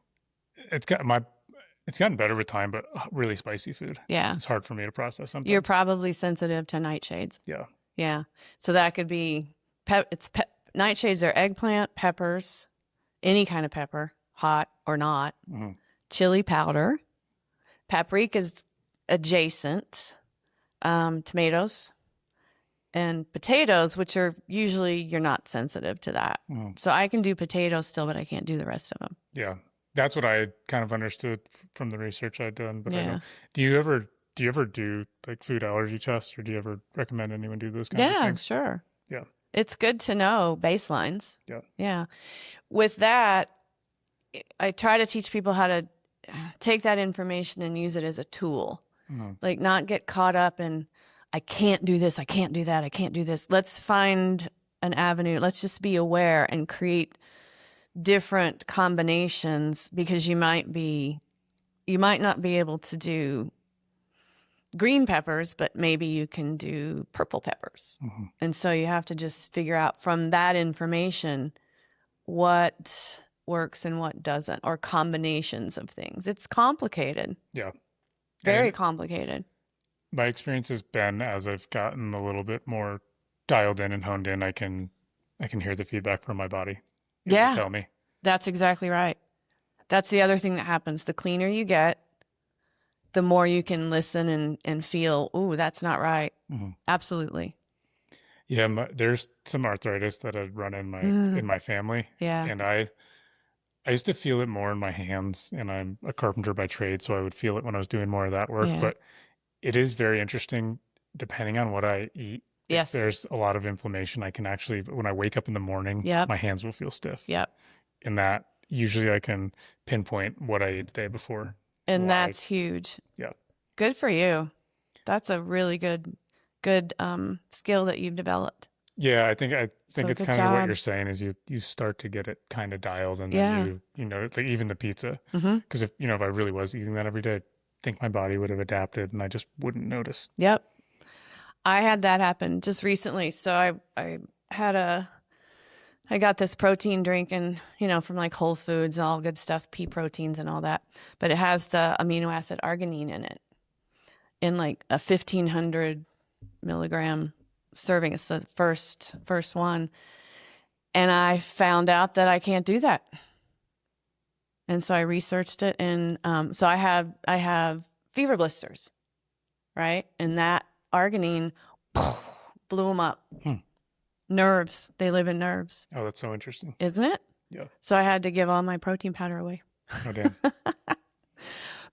it's gotten better with time, but really spicy food. Yeah. It's hard for me to process sometimes. You're probably sensitive to nightshades. Yeah. Yeah. So that could be nightshades are eggplant, peppers, any kind of pepper, hot or not, chili powder, paprika's adjacent, tomatoes, and potatoes, which are usually, you're not sensitive to that. So I can do potatoes still, but I can't do the rest of them. Yeah. That's what I kind of understood from the research I'd done. But I know, do you ever do like food allergy tests, or do you ever recommend anyone do those kinds of things? Yeah, sure. Yeah. It's good to know baselines. Yeah. Yeah. With that, I try to teach people how to take that information and use it as a tool. Like, not get caught up in, I can't do this, I can't do that, I can't do this. Let's find an avenue. Let's just be aware and create different combinations, because you might not be able to do green peppers, but maybe you can do purple peppers. And so you have to just figure out from that information what works and what doesn't, or combinations of things. It's complicated. Yeah. Very complicated. My experience has been, as I've gotten a little bit more dialed in and honed in, I can hear the feedback from my body. Yeah. Tell me. That's exactly right. That's the other thing that happens. The cleaner you get, the more you can listen and feel, ooh, that's not right. Absolutely. Yeah, there's some arthritis that had run in my family. Yeah. And I used to feel it more in my hands, and I'm a carpenter by trade, so I would feel it when I was doing more of that work. Yeah. But it is very interesting, depending on what I eat. If there's Yes. a lot of inflammation, I can actually, when I wake up in the morning, Yep. my hands will feel stiff. Yep. And that usually I can pinpoint what I ate the day before. And Why? that's huge. Yeah. Good for you. That's a really good skill that you've developed. Yeah, I think So it's good kind of what job. you're saying is you start to get it kind of dialed, and then Yeah. you know, like even the pizza, Mm-hmm. because if I really was eating that every day, I think my body would have adapted and I just wouldn't notice. Yep. I had that happen just recently. So I had I got this protein drink and, from like Whole Foods and all good stuff, pea proteins and all that. But it has the amino acid arginine in it in like a 1,500 milligram serving. It's the first one. And I found out that I can't do that. And so I researched it. And so I have fever blisters, right? And that arginine blew them up. Nerves. They live in nerves. Oh, that's so interesting. Isn't it? Yeah. So I had to give all my protein powder away. Oh, damn.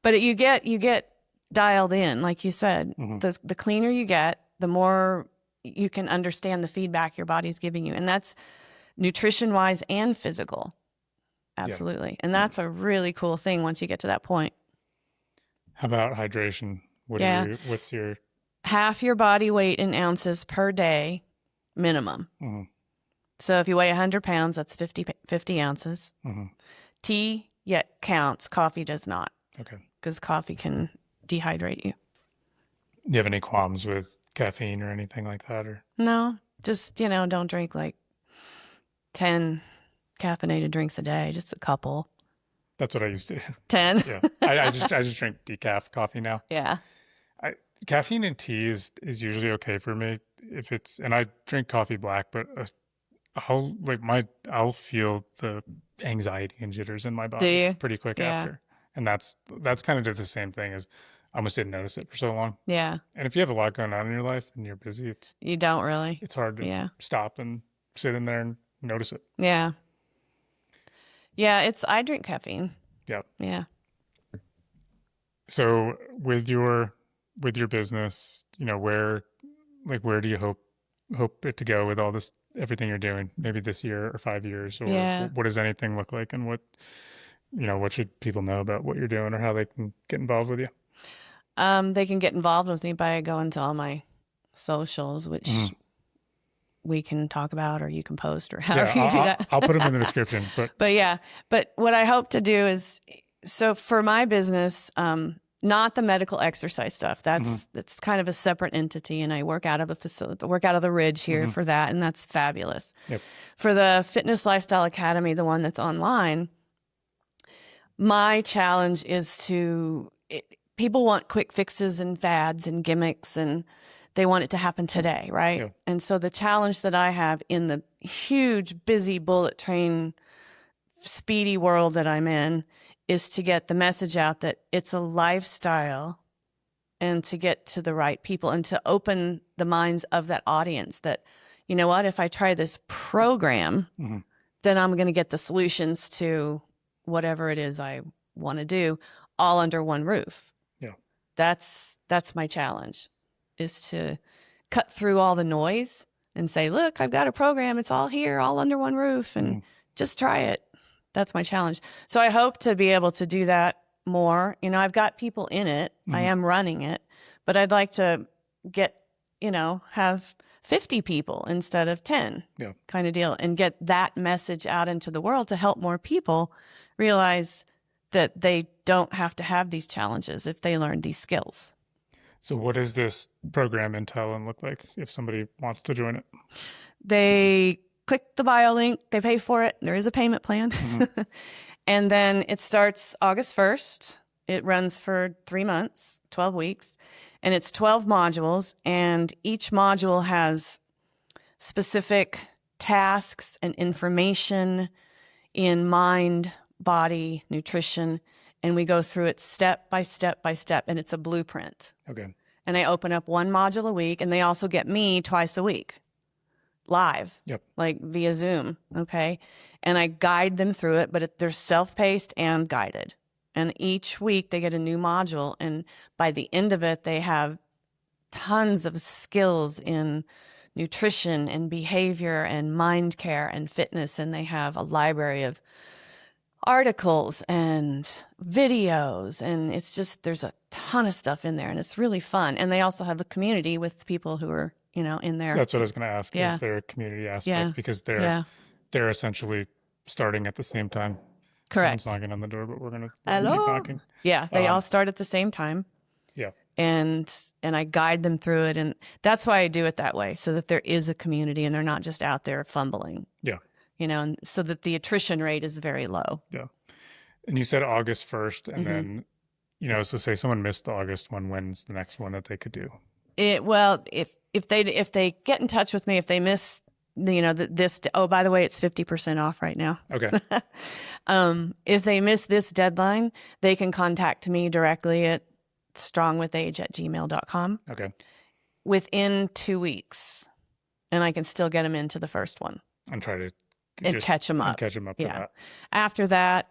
But you get dialed in, like you said. Mhm. The cleaner you get, the more you can understand the feedback your body's giving you. And that's nutrition wise and physical. Absolutely. And that's a really cool thing once you get to that point. How about hydration? What's your Half your body weight in ounces per day minimum. Mhm. So if you weigh 100 pounds, that's 50 ounces. Mhm. Tea, counts. Coffee does not, Okay. because coffee can dehydrate you. Do you have any qualms with caffeine or anything like that? Or No, just, don't drink like 10 caffeinated drinks a day, just a couple. that's what I used to do. 10. Yeah. I just drink decaf coffee now. Yeah. Caffeine in tea is usually okay for me if it's, and I drink coffee black, but I'll feel the anxiety and jitters in my Do body you? pretty quick Yeah. after. And that's kind of the same thing as I almost didn't notice it for so long. Yeah. And if you have a lot going on in your life and you're busy, You don't really. it's hard to Yeah. stop and sit in there and notice it. Yeah. Yeah, I drink caffeine. Yeah. Yeah. So with your business, where do you hope it to go with all this, everything you're doing, maybe this year or 5 years, or Yeah. what does anything look like, and what should people know about what you're doing or how they can get involved with you? They can get involved with me by going to all my socials, which we can talk about, or you can post, or however you do that. I'll put them in the description. But what I hope to do is, so for my business, not the medical exercise stuff. That's kind of a separate entity, and I work out of a facility, work out of the Ridge here for that, and that's fabulous. Yep. For the Fitness Lifestyle Academy, the one that's online, my challenge is people want quick fixes and fads and gimmicks, and they want it to happen today, right? Yeah. And so the challenge that I have in the huge, busy bullet train, speedy world that I'm in is to get the message out that it's a lifestyle, and to get to the right people and to open the minds of that audience that, you know what, if I try this program, then I'm going to get the solutions to whatever it is I want to do all under one roof. Yeah. That's my challenge, is to cut through all the noise and say, look, I've got a program. It's all here, all under one roof, and just try it. That's my challenge. So I hope to be able to do that more. I've got people in it. I am running it, but I'd like to get, have 50 people instead of 10 kind of deal, and get that message out into the world to help more people realize that they don't have to have these challenges if they learn these skills. So what does this program entail and look like if somebody wants to join it? They click the bio link, they pay for it. There is a payment plan. And then it starts August 1st. It runs for 3 months, 12 weeks, and it's 12 modules. And each module has specific tasks and information in mind, body, nutrition. And we go through it step by step by step. And it's a blueprint. Okay. And I open up one module a week, and they also get me twice a week live, Yep. like via Zoom. Okay. And I guide them through it, but they're self-paced and guided. And each week they get a new module. And by the end of it, they have tons of skills in nutrition and behavior and mind care and fitness. And they have a library of articles and videos. And it's just, there's a ton of stuff in there and it's really fun. And they also have a community with people who are, you know, in there. That's what I was going to ask. Yeah. Is there a community aspect? Yeah. Because Yeah. they're essentially starting at the same time. Correct. Someone's knocking on the door, but we're gonna Hello? keep knocking. Yeah. They all start at the same time. Yeah. And I guide them through it. And that's why I do it that way, so that there is a community and they're not just out there fumbling. Yeah. You know, and so that the attrition rate is very low. Yeah. And you said August 1st, and then, you know, so say someone missed the August one, when's the next one that they could do? Well, if they get in touch with me, if they miss, you know, this, oh, by the way, it's 50% off right now. Okay. If they miss this deadline, they can contact me directly at strongwithage@gmail.com Okay. within 2 weeks. And I can still get them into the first one. And try to And catch them up. Catch them up to Yeah. that. After that,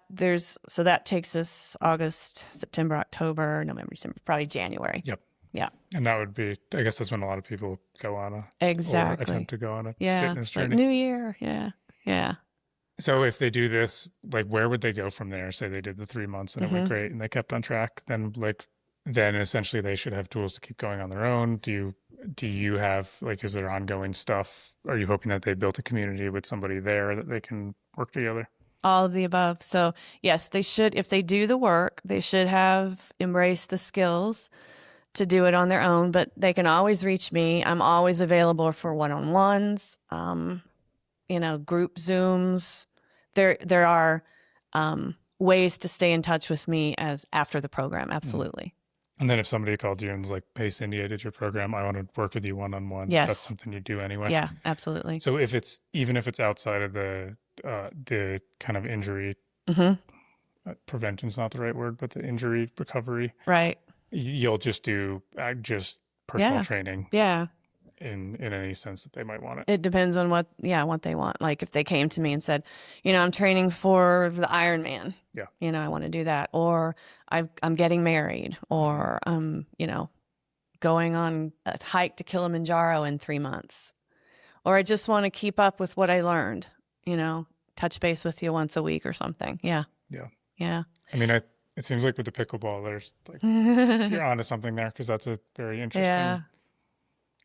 so that takes us August, September, October, November, December, probably January. Yep. Yeah. And that would be, I guess that's when a lot of people go on or Exactly. attempt to go on a Yeah. fitness Like journey. New Year. Yeah. Yeah. So if they do this, like, where would they go from there? Say they did the 3 months and it went great and they kept on track, then essentially they should have tools to keep going on their own. Do you have, like, is there ongoing stuff? Are you hoping that they built a community with somebody there that they can work together? All of the above. So yes, they should, if they do the work, they should have embraced the skills to do it on their own, but they can always reach me. I'm always available for one-on-ones, you know, group Zooms. There are ways to stay in touch with me as after the program. Absolutely. And then if somebody called you and was like, "Hey, Cyndy, I did your program. I want to work with you one-on-one." Yes. That's something you do anyway. Yeah, absolutely. So even if it's outside of the kind of injury, prevention's not the right word, but the injury recovery, Right. you'll just do just personal Yeah. training Yeah. in any sense that they might want it. It depends on what they want. Like if they came to me and said, you know, I'm training for the Ironman. Yeah. You know, I want to do that. Or I'm getting married, or you know, going on a hike to Kilimanjaro in 3 months. Or I just want to keep up with what I learned, you know, touch base with you once a week or something. Yeah. Yeah. Yeah. I mean, it seems like with the pickleball, there's like you're onto something there, because that's a very interesting. Yeah.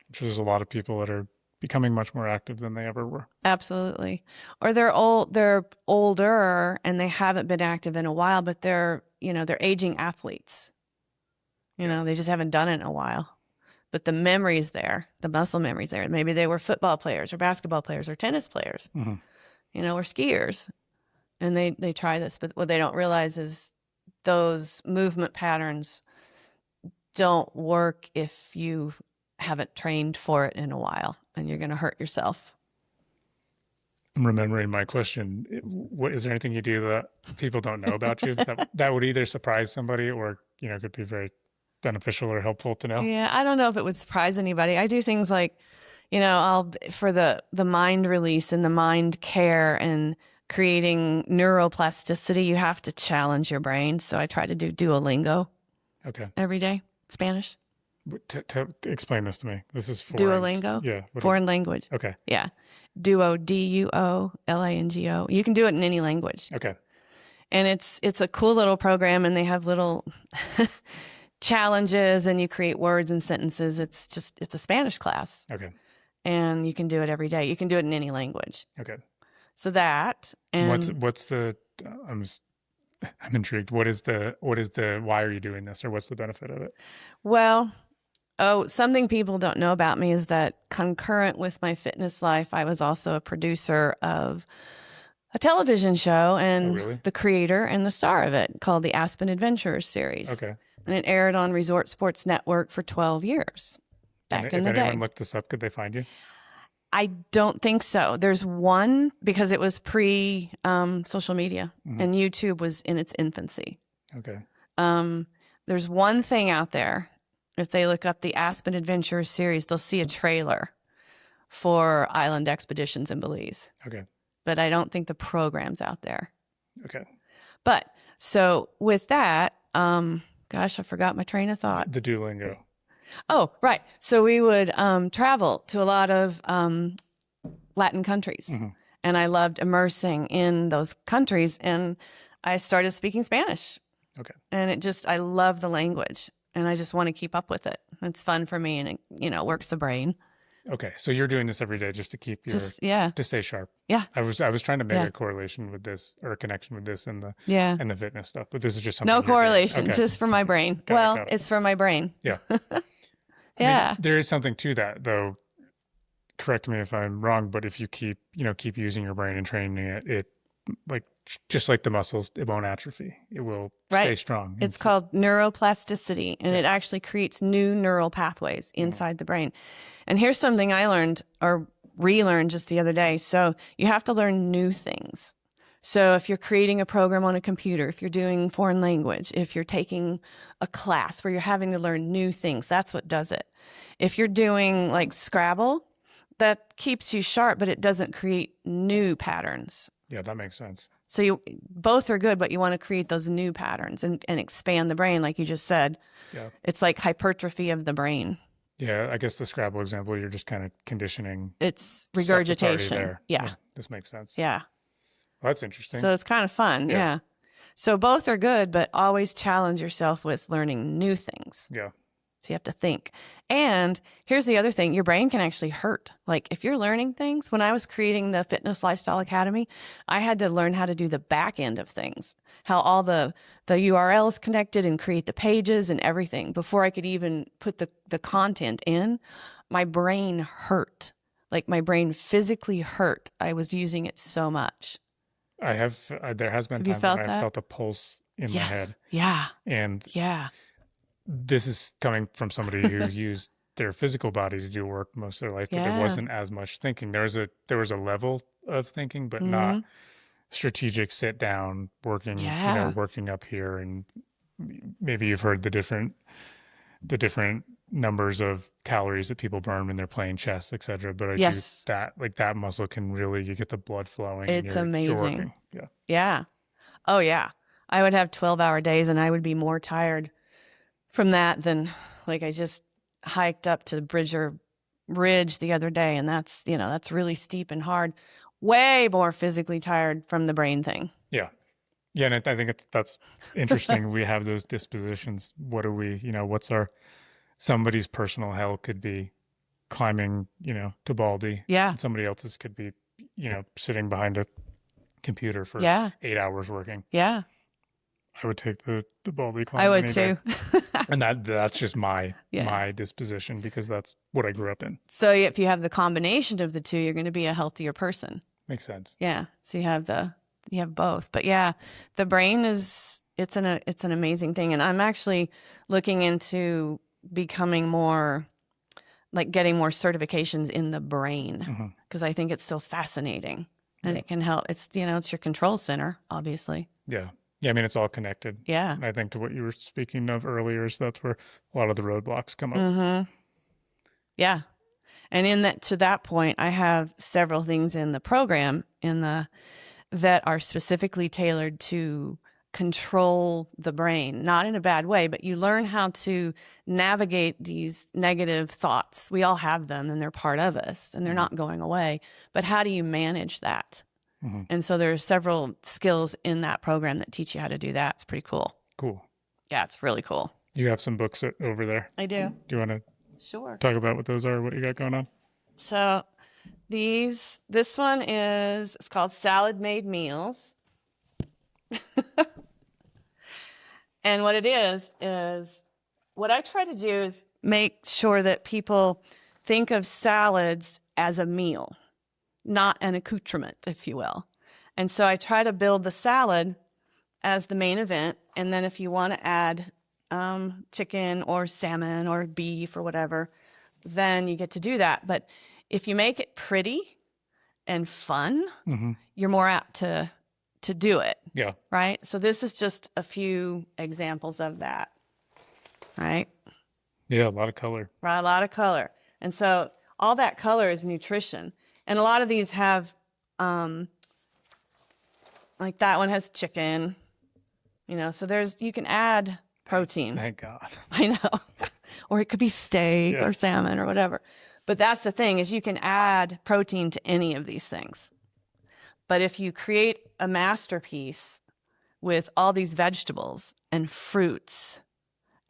I'm sure there's a lot of people that are becoming much more active than they ever were. Absolutely. Or they're older and they haven't been active in a while, but they're aging athletes. You know, they just haven't done it in a while. But the memory's there, the muscle memory's there. Maybe they were football players or basketball players or tennis players, you know, or skiers. And they try this, but what they don't realize is those movement patterns don't work if you haven't trained for it in a while, and you're going to hurt yourself. I'm remembering my question. What is there anything you do that people don't know about you that would either surprise somebody or, you know, could be very beneficial or helpful to know? Yeah, I don't know if it would surprise anybody. I do things like, you know, for the mind release and the mind care and creating neuroplasticity, you have to challenge your brain. So I try to do Duolingo every day, Spanish. Explain this to me. This is foreign. Duolingo? Yeah. Foreign language. Okay. Yeah. Duo, Duolingo. You can do it in any language. Okay. And it's a cool little program, and they have little challenges, and you create words and sentences. It's a Spanish class. Okay. And you can do it every day. You can do it in any language. Okay. So that, and what's the I'm intrigued. What is the why are you doing this, or what's the benefit of it? Well, something people don't know about me is that concurrent with my fitness life, I was also a producer of a television show and the creator and the star of it, called the Aspen Adventurers series. Okay. And it aired on Resort Sports Network for 12 years back in the day. If anyone looked this up, could they find you? I don't think so. There's one, because it was pre social media, and YouTube was in its infancy. Okay. There's one thing out there. If they look up the Aspen Adventures series, they'll see a trailer for island expeditions in Belize. Okay. But I don't think the program's out there. Okay. But so with that, gosh, I forgot my train of thought. The Duolingo. Oh, right. So we would travel to a lot of Latin countries. Mm-hmm. And I loved immersing in those countries. And I started speaking Spanish. Okay. And I love the language. And I just want to keep up with it. It's fun for me, and it, works the brain. Okay. So you're doing this every day just to keep to stay sharp. Yeah. I was trying to make a correlation with this, or a connection with this and the fitness stuff, but this is just something. No correlation, okay. just for my brain. Got it. It's for my brain. Yeah. Yeah. I mean, there is something to that, though. Correct me if I'm wrong, but if you keep using your brain and training it, like just like the muscles, it won't atrophy. It will stay strong. It's called neuroplasticity, and it actually creates new neural pathways inside the brain. And here's something I learned or relearned just the other day. So you have to learn new things. So if you're creating a program on a computer, if you're doing foreign language, if you're taking a class where you're having to learn new things, that's what does it. If you're doing like Scrabble, that keeps you sharp, but it doesn't create new patterns. Yeah, that makes sense. So both are good, but you want to create those new patterns and expand the brain, like you just said. Yeah. It's like hypertrophy of the brain. Yeah, I guess the Scrabble example, you're just kind of conditioning. It's regurgitation. Yeah. This makes sense. Yeah. Well, that's interesting. So it's kind of fun. Yeah. So both are good, but always challenge yourself with learning new things. Yeah. So you have to think. And here's the other thing. Your brain can actually hurt. Like if you're learning things, when I was creating the Fitness Lifestyle Academy, I had to learn how to do the back end of things, how all the URLs connected and create the pages and everything. Before I could even put the content in, my brain hurt. Like my brain physically hurt. I was using it so much. I have, there has been times when I felt a pulse in my head. Yeah. And this is coming from somebody who used their physical body to do work most of their life, but there wasn't as much thinking. There was a level of thinking, but not strategic sit down working, working up here. And maybe you've heard the different numbers of calories that people burn when they're playing chess, etc. But I do that, like that muscle can really, you get the blood flowing. It's amazing. Yeah. Yeah. Oh yeah. I would have 12-hour days and I would be more tired from that than like I just hiked up to Bridger Ridge the other day, and that's really steep and hard. Way more physically tired from the brain thing. Yeah. Yeah, and I think that's interesting. We have those dispositions. What are we, what's somebody's personal hell could be climbing, to Baldy. Yeah. And somebody else's could be, sitting behind a computer for 8 hours working. Yeah. I would take the Baldy climb. I would too. And that's just my disposition, because that's what I grew up in. So if you have the combination of the two, you're going to be a healthier person. Makes sense. Yeah. So you have both. But yeah, the brain it's an amazing thing. And I'm actually looking into becoming more, like getting more certifications in the brain, because I think it's so fascinating and it can help. It's, it's your control center, obviously. Yeah. Yeah, I mean, it's all connected. Yeah. I think to what you were speaking of earlier, so that's where a lot of the roadblocks come up. Mm-hmm. Yeah. And to that point, I have several things in the program that are specifically tailored to control the brain, not in a bad way, but you learn how to navigate these negative thoughts. We all have them and they're part of us and they're not going away. But how do you manage that? And so there are several skills in that program that teach you how to do that. It's pretty cool. Cool. Yeah, it's really cool. You have some books over there. I do. Do you want to talk about what those are, what you got going on? So this one it's called Salad Made Meals. And what it is what I try to do is make sure that people think of salads as a meal, not an accoutrement, if you will. And so I try to build the salad as the main event. And then if you want to add chicken or salmon or beef or whatever, then you get to do that. But if you make it pretty and fun, you're more apt to do it. Yeah. Right? So this is just a few examples of that. Right? Yeah, a lot of color. Right, a lot of color. And so all that color is nutrition. And a lot of these have, like that one has chicken, you know, so you can add protein. Thank God. I know. Or it could be steak Yeah. or salmon or whatever. But that's the thing, is you can add protein to any of these things. But if you create a masterpiece with all these vegetables and fruits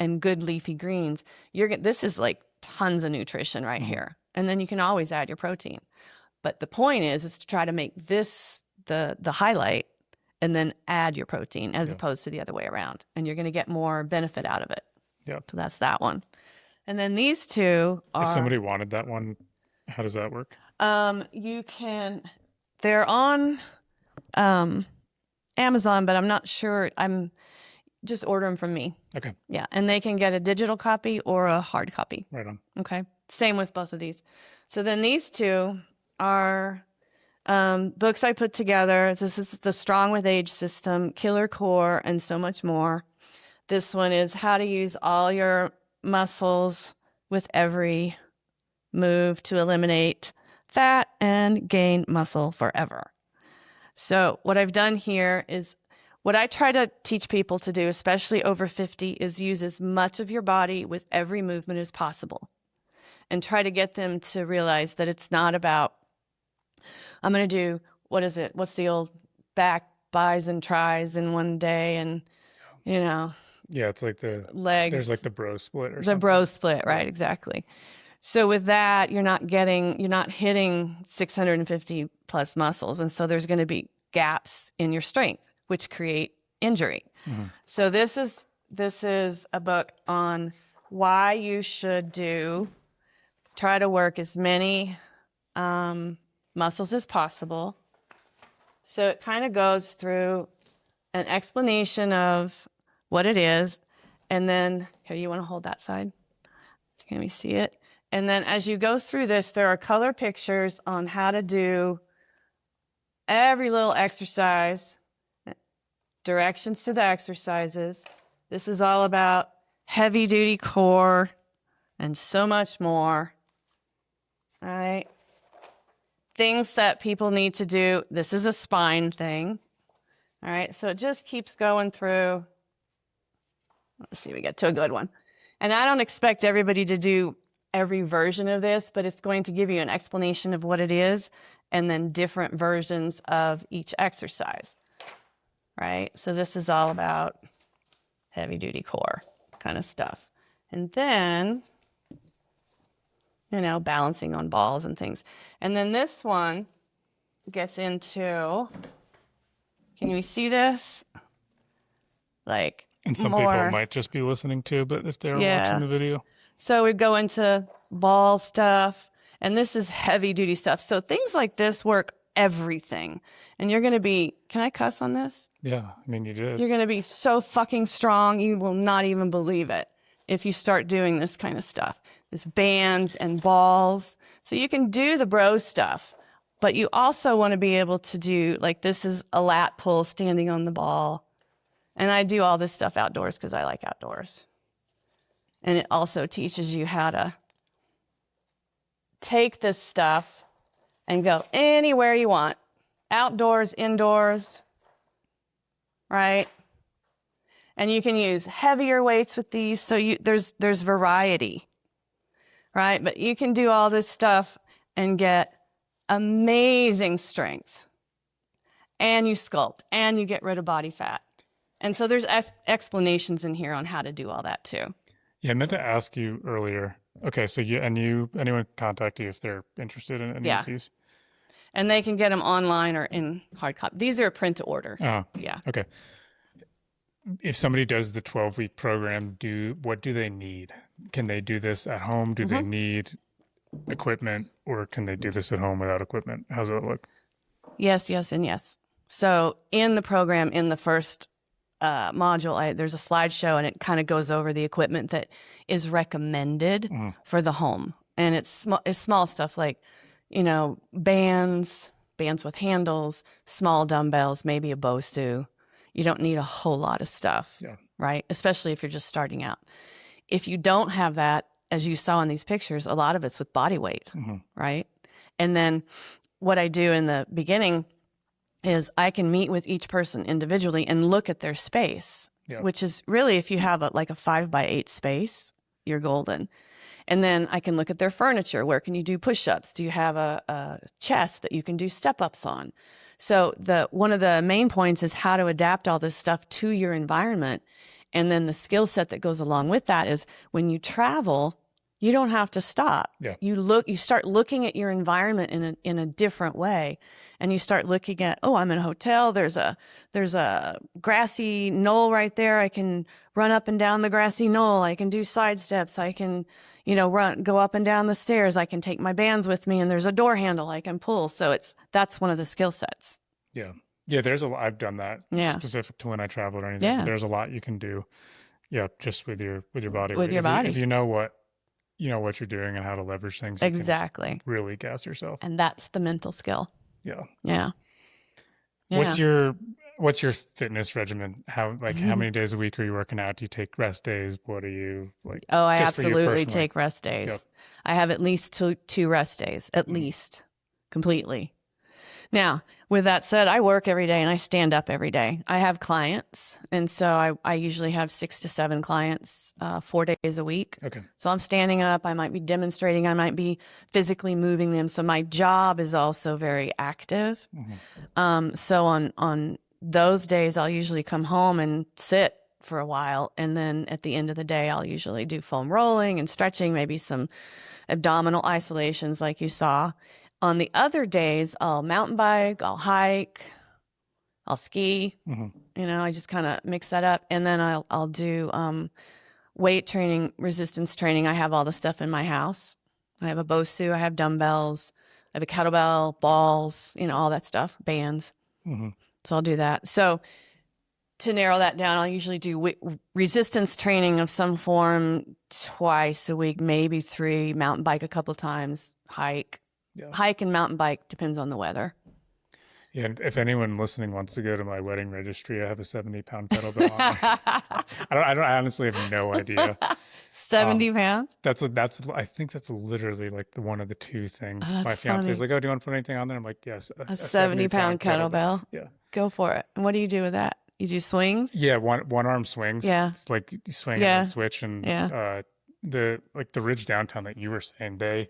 and good leafy greens, this is like tons of nutrition right here. And then you can always add your protein. But the point is to try to make this the highlight and then add your protein as opposed to the other way around. And you're going to get more benefit out of it. Yeah. So that's that one. And then these two are... If somebody wanted that one, how does that work? They're on Amazon, but I'm not sure. Just order them from me. Okay. Yeah. And they can get a digital copy or a hard copy. Right on. Okay. Same with both of these. So then these two are books I put together. This is the Strong with Age System, Killer Core, and so much more. This one is how to use all your muscles with every move to eliminate fat and gain muscle forever. So what I've done here is what I try to teach people to do, especially over 50, is use as much of your body with every movement as possible and try to get them to realize that it's not about, I'm going to do, what's the old back, bis, and tries in one day and, you know. Yeah, it's like the legs. There's like the bro split or the something. bro split, right? Exactly. So with that, you're not hitting 650 plus muscles. And so there's going to be gaps in your strength, which create injury. Mm-hmm. So this is a book on why you should try to work as many muscles as possible. So it kind of goes through an explanation of what it is. And then, here, you want to hold that side? Can we see it? And then as you go through this, there are color pictures on how to do every little exercise, directions to the exercises. This is all about heavy duty core and so much more. All right. Things that people need to do. This is a spine thing. All right. So it just keeps going through. Let's see, we get to a good one. And I don't expect everybody to do every version of this, but it's going to give you an explanation of what it is and then different versions of each exercise, right? So this is all about heavy duty core kind of stuff. And then, balancing on balls and things. And then this one gets into, can you see this? And some people might just be listening to, but if they're watching the video. So we go into ball stuff, and this is heavy duty stuff. So things like this work everything. And you're going to be, can I cuss on this? Yeah, I mean, you did. You're going to be so fucking strong, you will not even believe it if you start doing this kind of stuff. This bands and balls. So you can do the bro stuff, but you also want to be able to do, this is a lat pull standing on the ball. And I do all this stuff outdoors because I like outdoors. And it also teaches you how to take this stuff and go anywhere you want. Outdoors, indoors, right? And you can use heavier weights with these. So there's variety, right? But you can do all this stuff and get amazing strength. And you sculpt and you get rid of body fat. And so there's explanations in here on how to do all that too. Yeah, I meant to ask you earlier. Okay, so anyone contact you if they're interested in any of these? And they can get them online or in hard copy. These are a print to order. Oh, yeah. Okay. If somebody does the 12-week program, what do they need? Can they do this at home? Do they need equipment, or can they do this at home without equipment? How's it look? Yes, yes, and yes. So in the program, in the first module, there's a slideshow, and it kind of goes over the equipment that is recommended for the home. And it's small stuff like, bands with handles, small dumbbells, maybe a BOSU. You don't need a whole lot of stuff, right? Especially if you're just starting out. If you don't have that as you saw in these pictures, a lot of it's with body weight, Mm-hmm. right? And then what I do in the beginning is I can meet with each person individually and look at their space, which is really, if you have like a 5x8 space, you're golden. And then I can look at their furniture. Where can you do push-ups? Do you have a chest that you can do step-ups on? So one of the main points is how to adapt all this stuff to your environment. And then the skill set that goes along with that is when you travel, you don't have to stop. Yeah. You start looking at your environment in a different way. And you start looking at, oh, I'm in a hotel. There's a grassy knoll right there. I can run up and down the grassy knoll. I can do side steps. I can, go up and down the stairs. I can take my bands with me, and there's a door handle I can pull. So that's one of the skill sets. Yeah. Yeah. There's a lot. I've done that specific to when I traveled or anything. Yeah. But there's a lot you can do. Yeah. Just with your body. With your body. If you know what you're doing and how to leverage things. Exactly. You can really gas yourself. And that's the mental skill. Yeah. Yeah. What's your fitness regimen? How many days a week are you working out? Do you take rest days? What are you like? Oh, I just for you absolutely personally? take rest days. Yep. I have at least two rest days, at least, completely. Now, with that said, I work every day and I stand up every day. I have clients, and so I usually have 6 to 7 clients 4 days a week. Okay. So I'm standing up. I might be demonstrating. I might be physically moving them. So my job is also very active. Mm-hmm. So on those days, I'll usually come home and sit for a while. And then at the end of the day, I'll usually do foam rolling and stretching, maybe some abdominal isolations like you saw. On the other days, I'll mountain bike, I'll hike, I'll ski. Mm-hmm. I just kind of mix that up. And then I'll do weight training, resistance training. I have all the stuff in my house. I have a BOSU, I have dumbbells, I have a kettlebell, balls, all that stuff, bands. Mm-hmm. So I'll do that. So to narrow that down, I'll usually do resistance training of some form twice a week, maybe 3, mountain bike a couple times, hike. Yeah. Hike and mountain bike depends on the weather. Yeah, and if anyone listening wants to go to my wedding registry, I have a 70-pound kettlebell on. I honestly have no idea. 70 pounds? I think that's literally like one of the 2 things. Oh, my fiance is funny. like, "Oh, do you want to put anything on there?" I'm like, "Yes." A 70-pound kettlebell? Yeah. Go for it. And what do you do with that? You do swings? Yeah, one arm swings. Yeah. It's like you swing Yeah. and then switch, and Yeah. the Ridge downtown that you were saying, they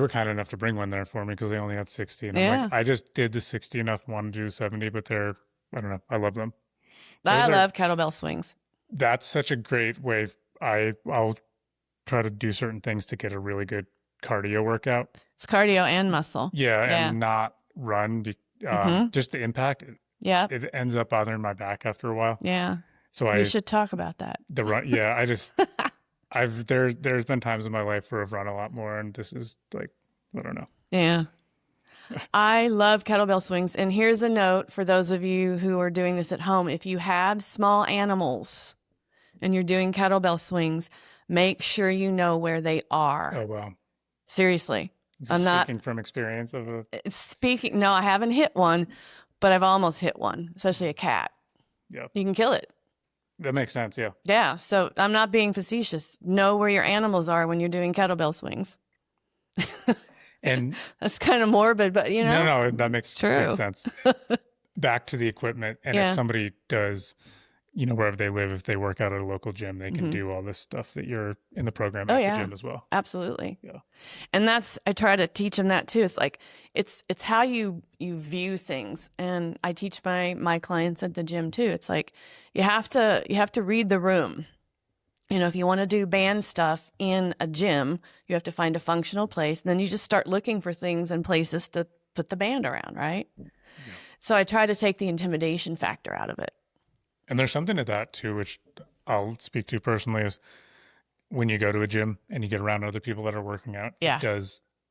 were kind enough to bring one there for me because they only had 60, and I'm Yeah. like, I just did the 60 enough, wanted to do the 70, but I don't know, I love them. I love kettlebell swings. That's such a great way. I'll try to do certain things to get a really good cardio workout. It's cardio and muscle. Yeah, Yeah. and not run. Just the impact. Yeah. It ends up bothering my back after a while. Yeah. So We should talk about that. the run. Yeah, I just there's been times in my life where I've run a lot more, and this is like, I don't know. Yeah. I love kettlebell swings. And here's a note for those of you who are doing this at home. If you have small animals and you're doing kettlebell swings, make sure you know where they are. Oh, wow. Seriously. I'm speaking from experience of No, I haven't hit one, but I've almost hit one, especially a cat. Yeah. You can kill it. That makes sense. Yeah. Yeah. So I'm not being facetious. Know where your animals are when you're doing kettlebell swings. And that's kind of morbid, but no, that makes true. Great sense. Back to the equipment. And if somebody does, wherever they live, if they work out at a local gym, they can do all this stuff that you're in the program at the gym as well. Absolutely. Yeah. And I try to teach them that too. It's like, it's how you view things. And I teach my clients at the gym too. It's like, you have to read the room. If you want to do band stuff in a gym, you have to find a functional place. And then you just start looking for things and places to put the band around, right? Yeah. So I try to take the intimidation factor out of it. And there's something to that too, which I'll speak to personally, is when you go to a gym and you get around other people that are working out, it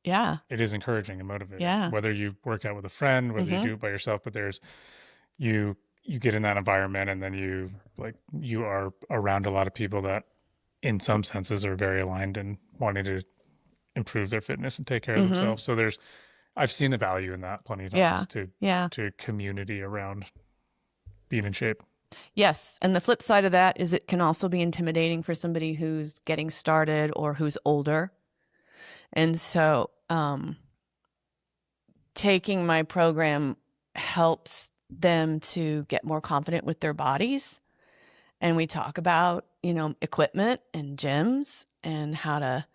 is encouraging and motivating. Yeah. Whether you work out with a friend, whether you do it by yourself, but you get in that environment, and then you are around a lot of people that in some senses are very aligned and wanting to improve their fitness and take care of themselves. So I've seen the value in that plenty of times to community around being in shape. Yes. And the flip side of that is it can also be intimidating for somebody who's getting started or who's older. And so taking my program helps them to get more confident with their bodies. And we talk about, equipment and gyms and how to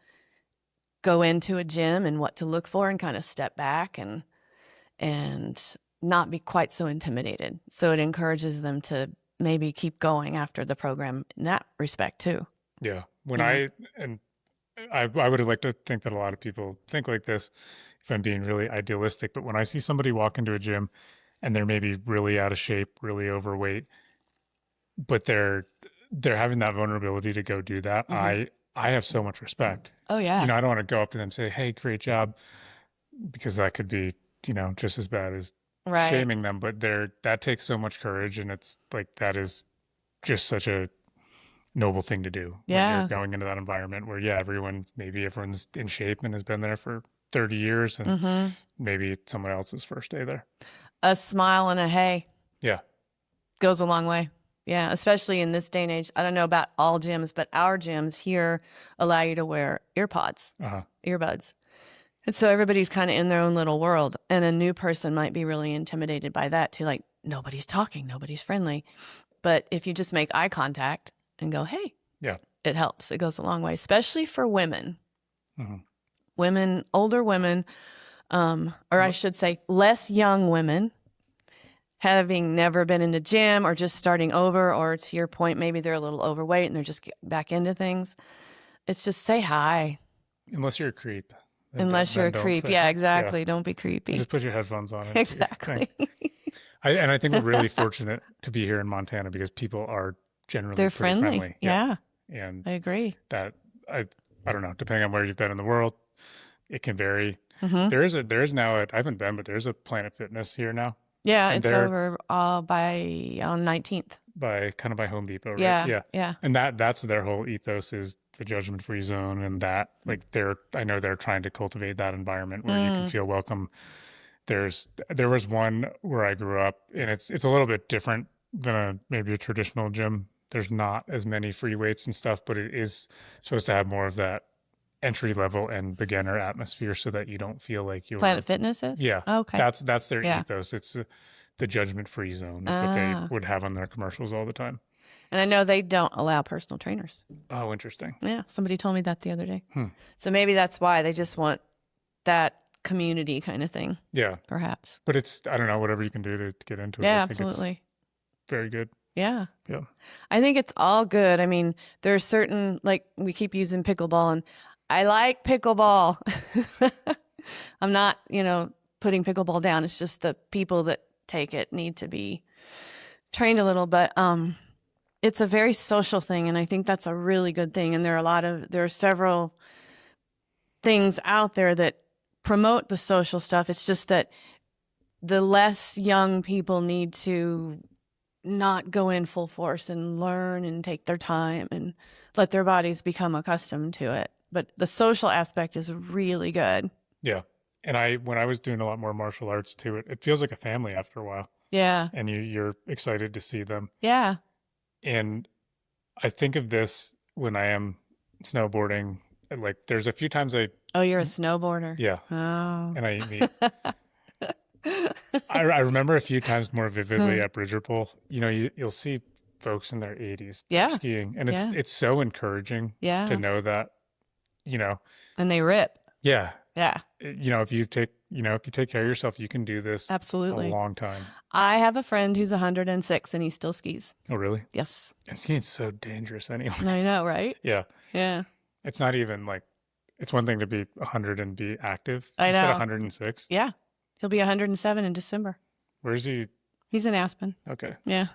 go into a gym and what to look for and kind of step back and not be quite so intimidated. So it encourages them to maybe keep going after the program in that respect too. Yeah. I would like to think that a lot of people think like this, if I'm being really idealistic, but when I see somebody walk into a gym and they're maybe really out of shape, really overweight, but they're having that vulnerability to go do that, I have so much respect. Oh yeah. I don't want to go up to them and say, "Hey, great job," because that could be, just as bad as shaming them, but that takes so much courage, and it's like that is just such a noble thing to do. Yeah. When you're going into that environment where everyone's in shape and has been there for 30 years and maybe it's someone else's first day there. A smile and a hey. Yeah. Goes a long way. Yeah, especially in this day and age. I don't know about all gyms, but our gyms here allow you to wear earbuds. And so everybody's kind of in their own little world. And a new person might be really intimidated by that too. Like, nobody's talking, nobody's friendly. But if you just make eye contact and go, hey, it helps. It goes a long way, especially for women. Women, older women, or I should say less young women, having never been in the gym or just starting over, or to your point, maybe they're a little overweight and they're just getting back into things. It's just say hi. Unless you're a creep. Unless you're a creep. Yeah, exactly. Don't be creepy. Just put your headphones on. Exactly. I think we're really fortunate to be here in Montana because people are generally they're pretty friendly. Yeah. And I agree. That I don't know, depending on where you've been in the world, it can vary. There is now I haven't been, but there's a Planet Fitness here now. Yeah, and it's over on 19th. By Home Depot, right? Yeah. And that's their whole ethos is the judgment-free zone, and that I know they're trying to cultivate that environment where you can feel welcome. There was one where I grew up, and it's a little bit different than maybe a traditional gym. There's not as many free weights and stuff, but it is supposed to have more of that entry level and beginner atmosphere so that you don't feel like you're Planet Fitness is? Yeah. Okay. That's their ethos. It's the judgment-free zone is what they would have on their commercials all the time. And I know they don't allow personal trainers. Oh, interesting. Yeah. Somebody told me that the other day. So maybe that's why they just want that community kind of thing. Yeah. Perhaps. But it's, I don't know, whatever you can do to get into it. Yeah, I think absolutely. It's very good. Yeah. Yeah. I think it's all good. I mean, there's certain, like we keep using pickleball, and I like pickleball. I'm not, putting pickleball down. It's just the people that take it need to be trained a little, but it's a very social thing, and I think that's a really good thing. And there are several things out there that promote the social stuff. It's just that the less young people need to not go in full force and learn and take their time and let their bodies become accustomed to it. But the social aspect is really good. Yeah. And when I was doing a lot more martial arts too, it feels like a family after a while. Yeah. And you're excited to see them. Yeah. And I think of this when I am snowboarding. Like there's a few times Oh, you're a snowboarder? Yeah. Oh. And I eat meat. I remember a few times more vividly at Bridgerpool. You'll see folks in their 80s skiing, and it's so encouraging to know that, and they rip. Yeah. Yeah. If you take care of yourself, you can do this absolutely a long time. I have a friend who's 106 and he still skis. Oh, really? Yes. And skiing's so dangerous anyway. I know, right? Yeah. Yeah. It's not even like, it's one thing to be 100 and be active. I know. You said 106? Yeah. He'll be 107 in December. Where's he? He's in Aspen. Okay. Yeah.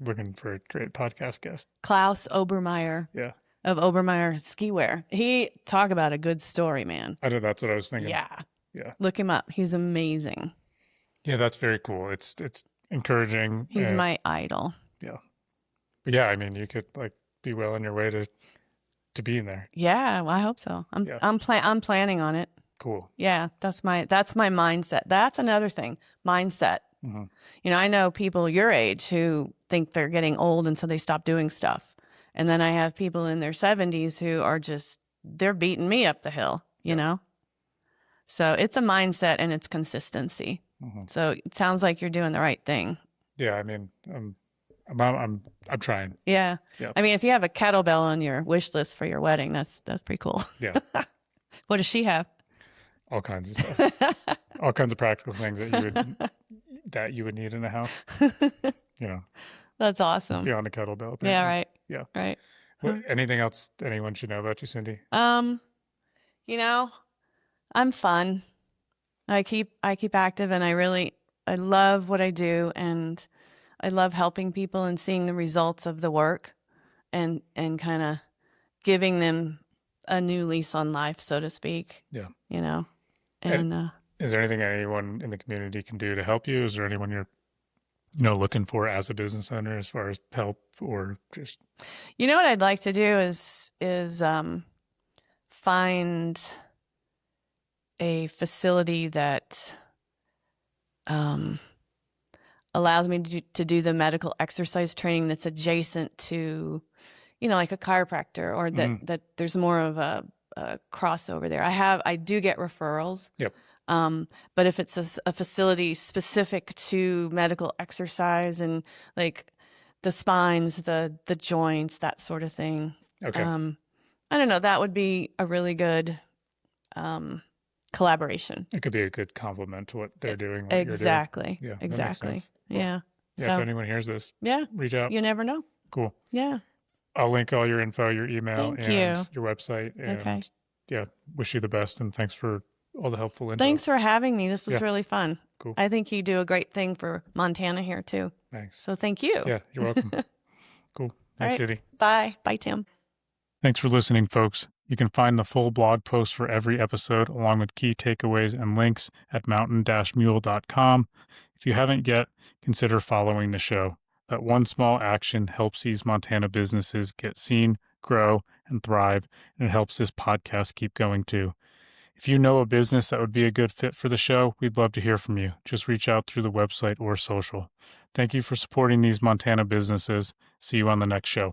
Looking for a great podcast guest. Klaus Obermeyer. Yeah. Of Obermeyer Ski Wear. Talk about a good story, man. I know, that's what I was thinking. Yeah. Yeah. Look him up. He's amazing. Yeah, that's very cool. It's encouraging. He's my idol. Yeah. But yeah, I mean, you could be well on your way to being there. Yeah, well, I hope so. I'm planning on it. Cool. Yeah, that's my mindset. That's another thing, mindset. I know people your age who think they're getting old and so they stop doing stuff. And then I have people in their 70s who are just, they're beating me up the hill, you know? So it's a mindset and it's consistency. So it sounds like you're doing the right thing. Yeah, I mean, I'm trying. Yeah. Yeah. I mean, if you have a kettlebell on your wish list for your wedding, that's pretty cool. Yeah. What does she have? All kinds of stuff. All kinds of practical things that you would need in a house. You know. That's awesome. Beyond a kettlebell. Apparently. Yeah, right. Yeah. Right. Anything else anyone should know about you, Cyndy? You know, I'm fun. I keep active, and I love what I do, and I love helping people and seeing the results of the work and kind of giving them a new lease on life, so to speak. Yeah. You know. And is there anything anyone in the community can do to help you? Is there anyone you're looking for as a business owner as far as help or just? You know what I'd like to do is find a facility that allows me to do the medical exercise training that's adjacent to, like a chiropractor, or that there's more of a crossover there. I do get referrals. Yep. But if it's a facility specific to medical exercise and like the spines, the joints, that sort of thing. Okay. I don't know. That would be a really good collaboration. It could be a good complement to what they're doing. What exactly. You're doing. Yeah. Exactly. Well, yeah. Yeah. So, if anyone hears this, reach out. You never know. Cool. Yeah. I'll link all your info, your email, Thank you. your website. And Okay. yeah, wish you the best. And thanks for all the helpful info. Thanks for having me. This was really fun. Cool. I think you do a great thing for Montana here too. Thanks. So thank you. Yeah, you're welcome. Cool. Thanks, right. Cyndy. Bye. Bye, Tim. Thanks for listening, folks. You can find the full blog post for every episode, along with key takeaways and links at mountain-mule.com. If you haven't yet, consider following the show. That one small action helps these Montana businesses get seen, grow, and thrive, and it helps this podcast keep going too. If you know a business that would be a good fit for the show, we'd love to hear from you. Just reach out through the website or social. Thank you for supporting these Montana businesses. See you on the next show.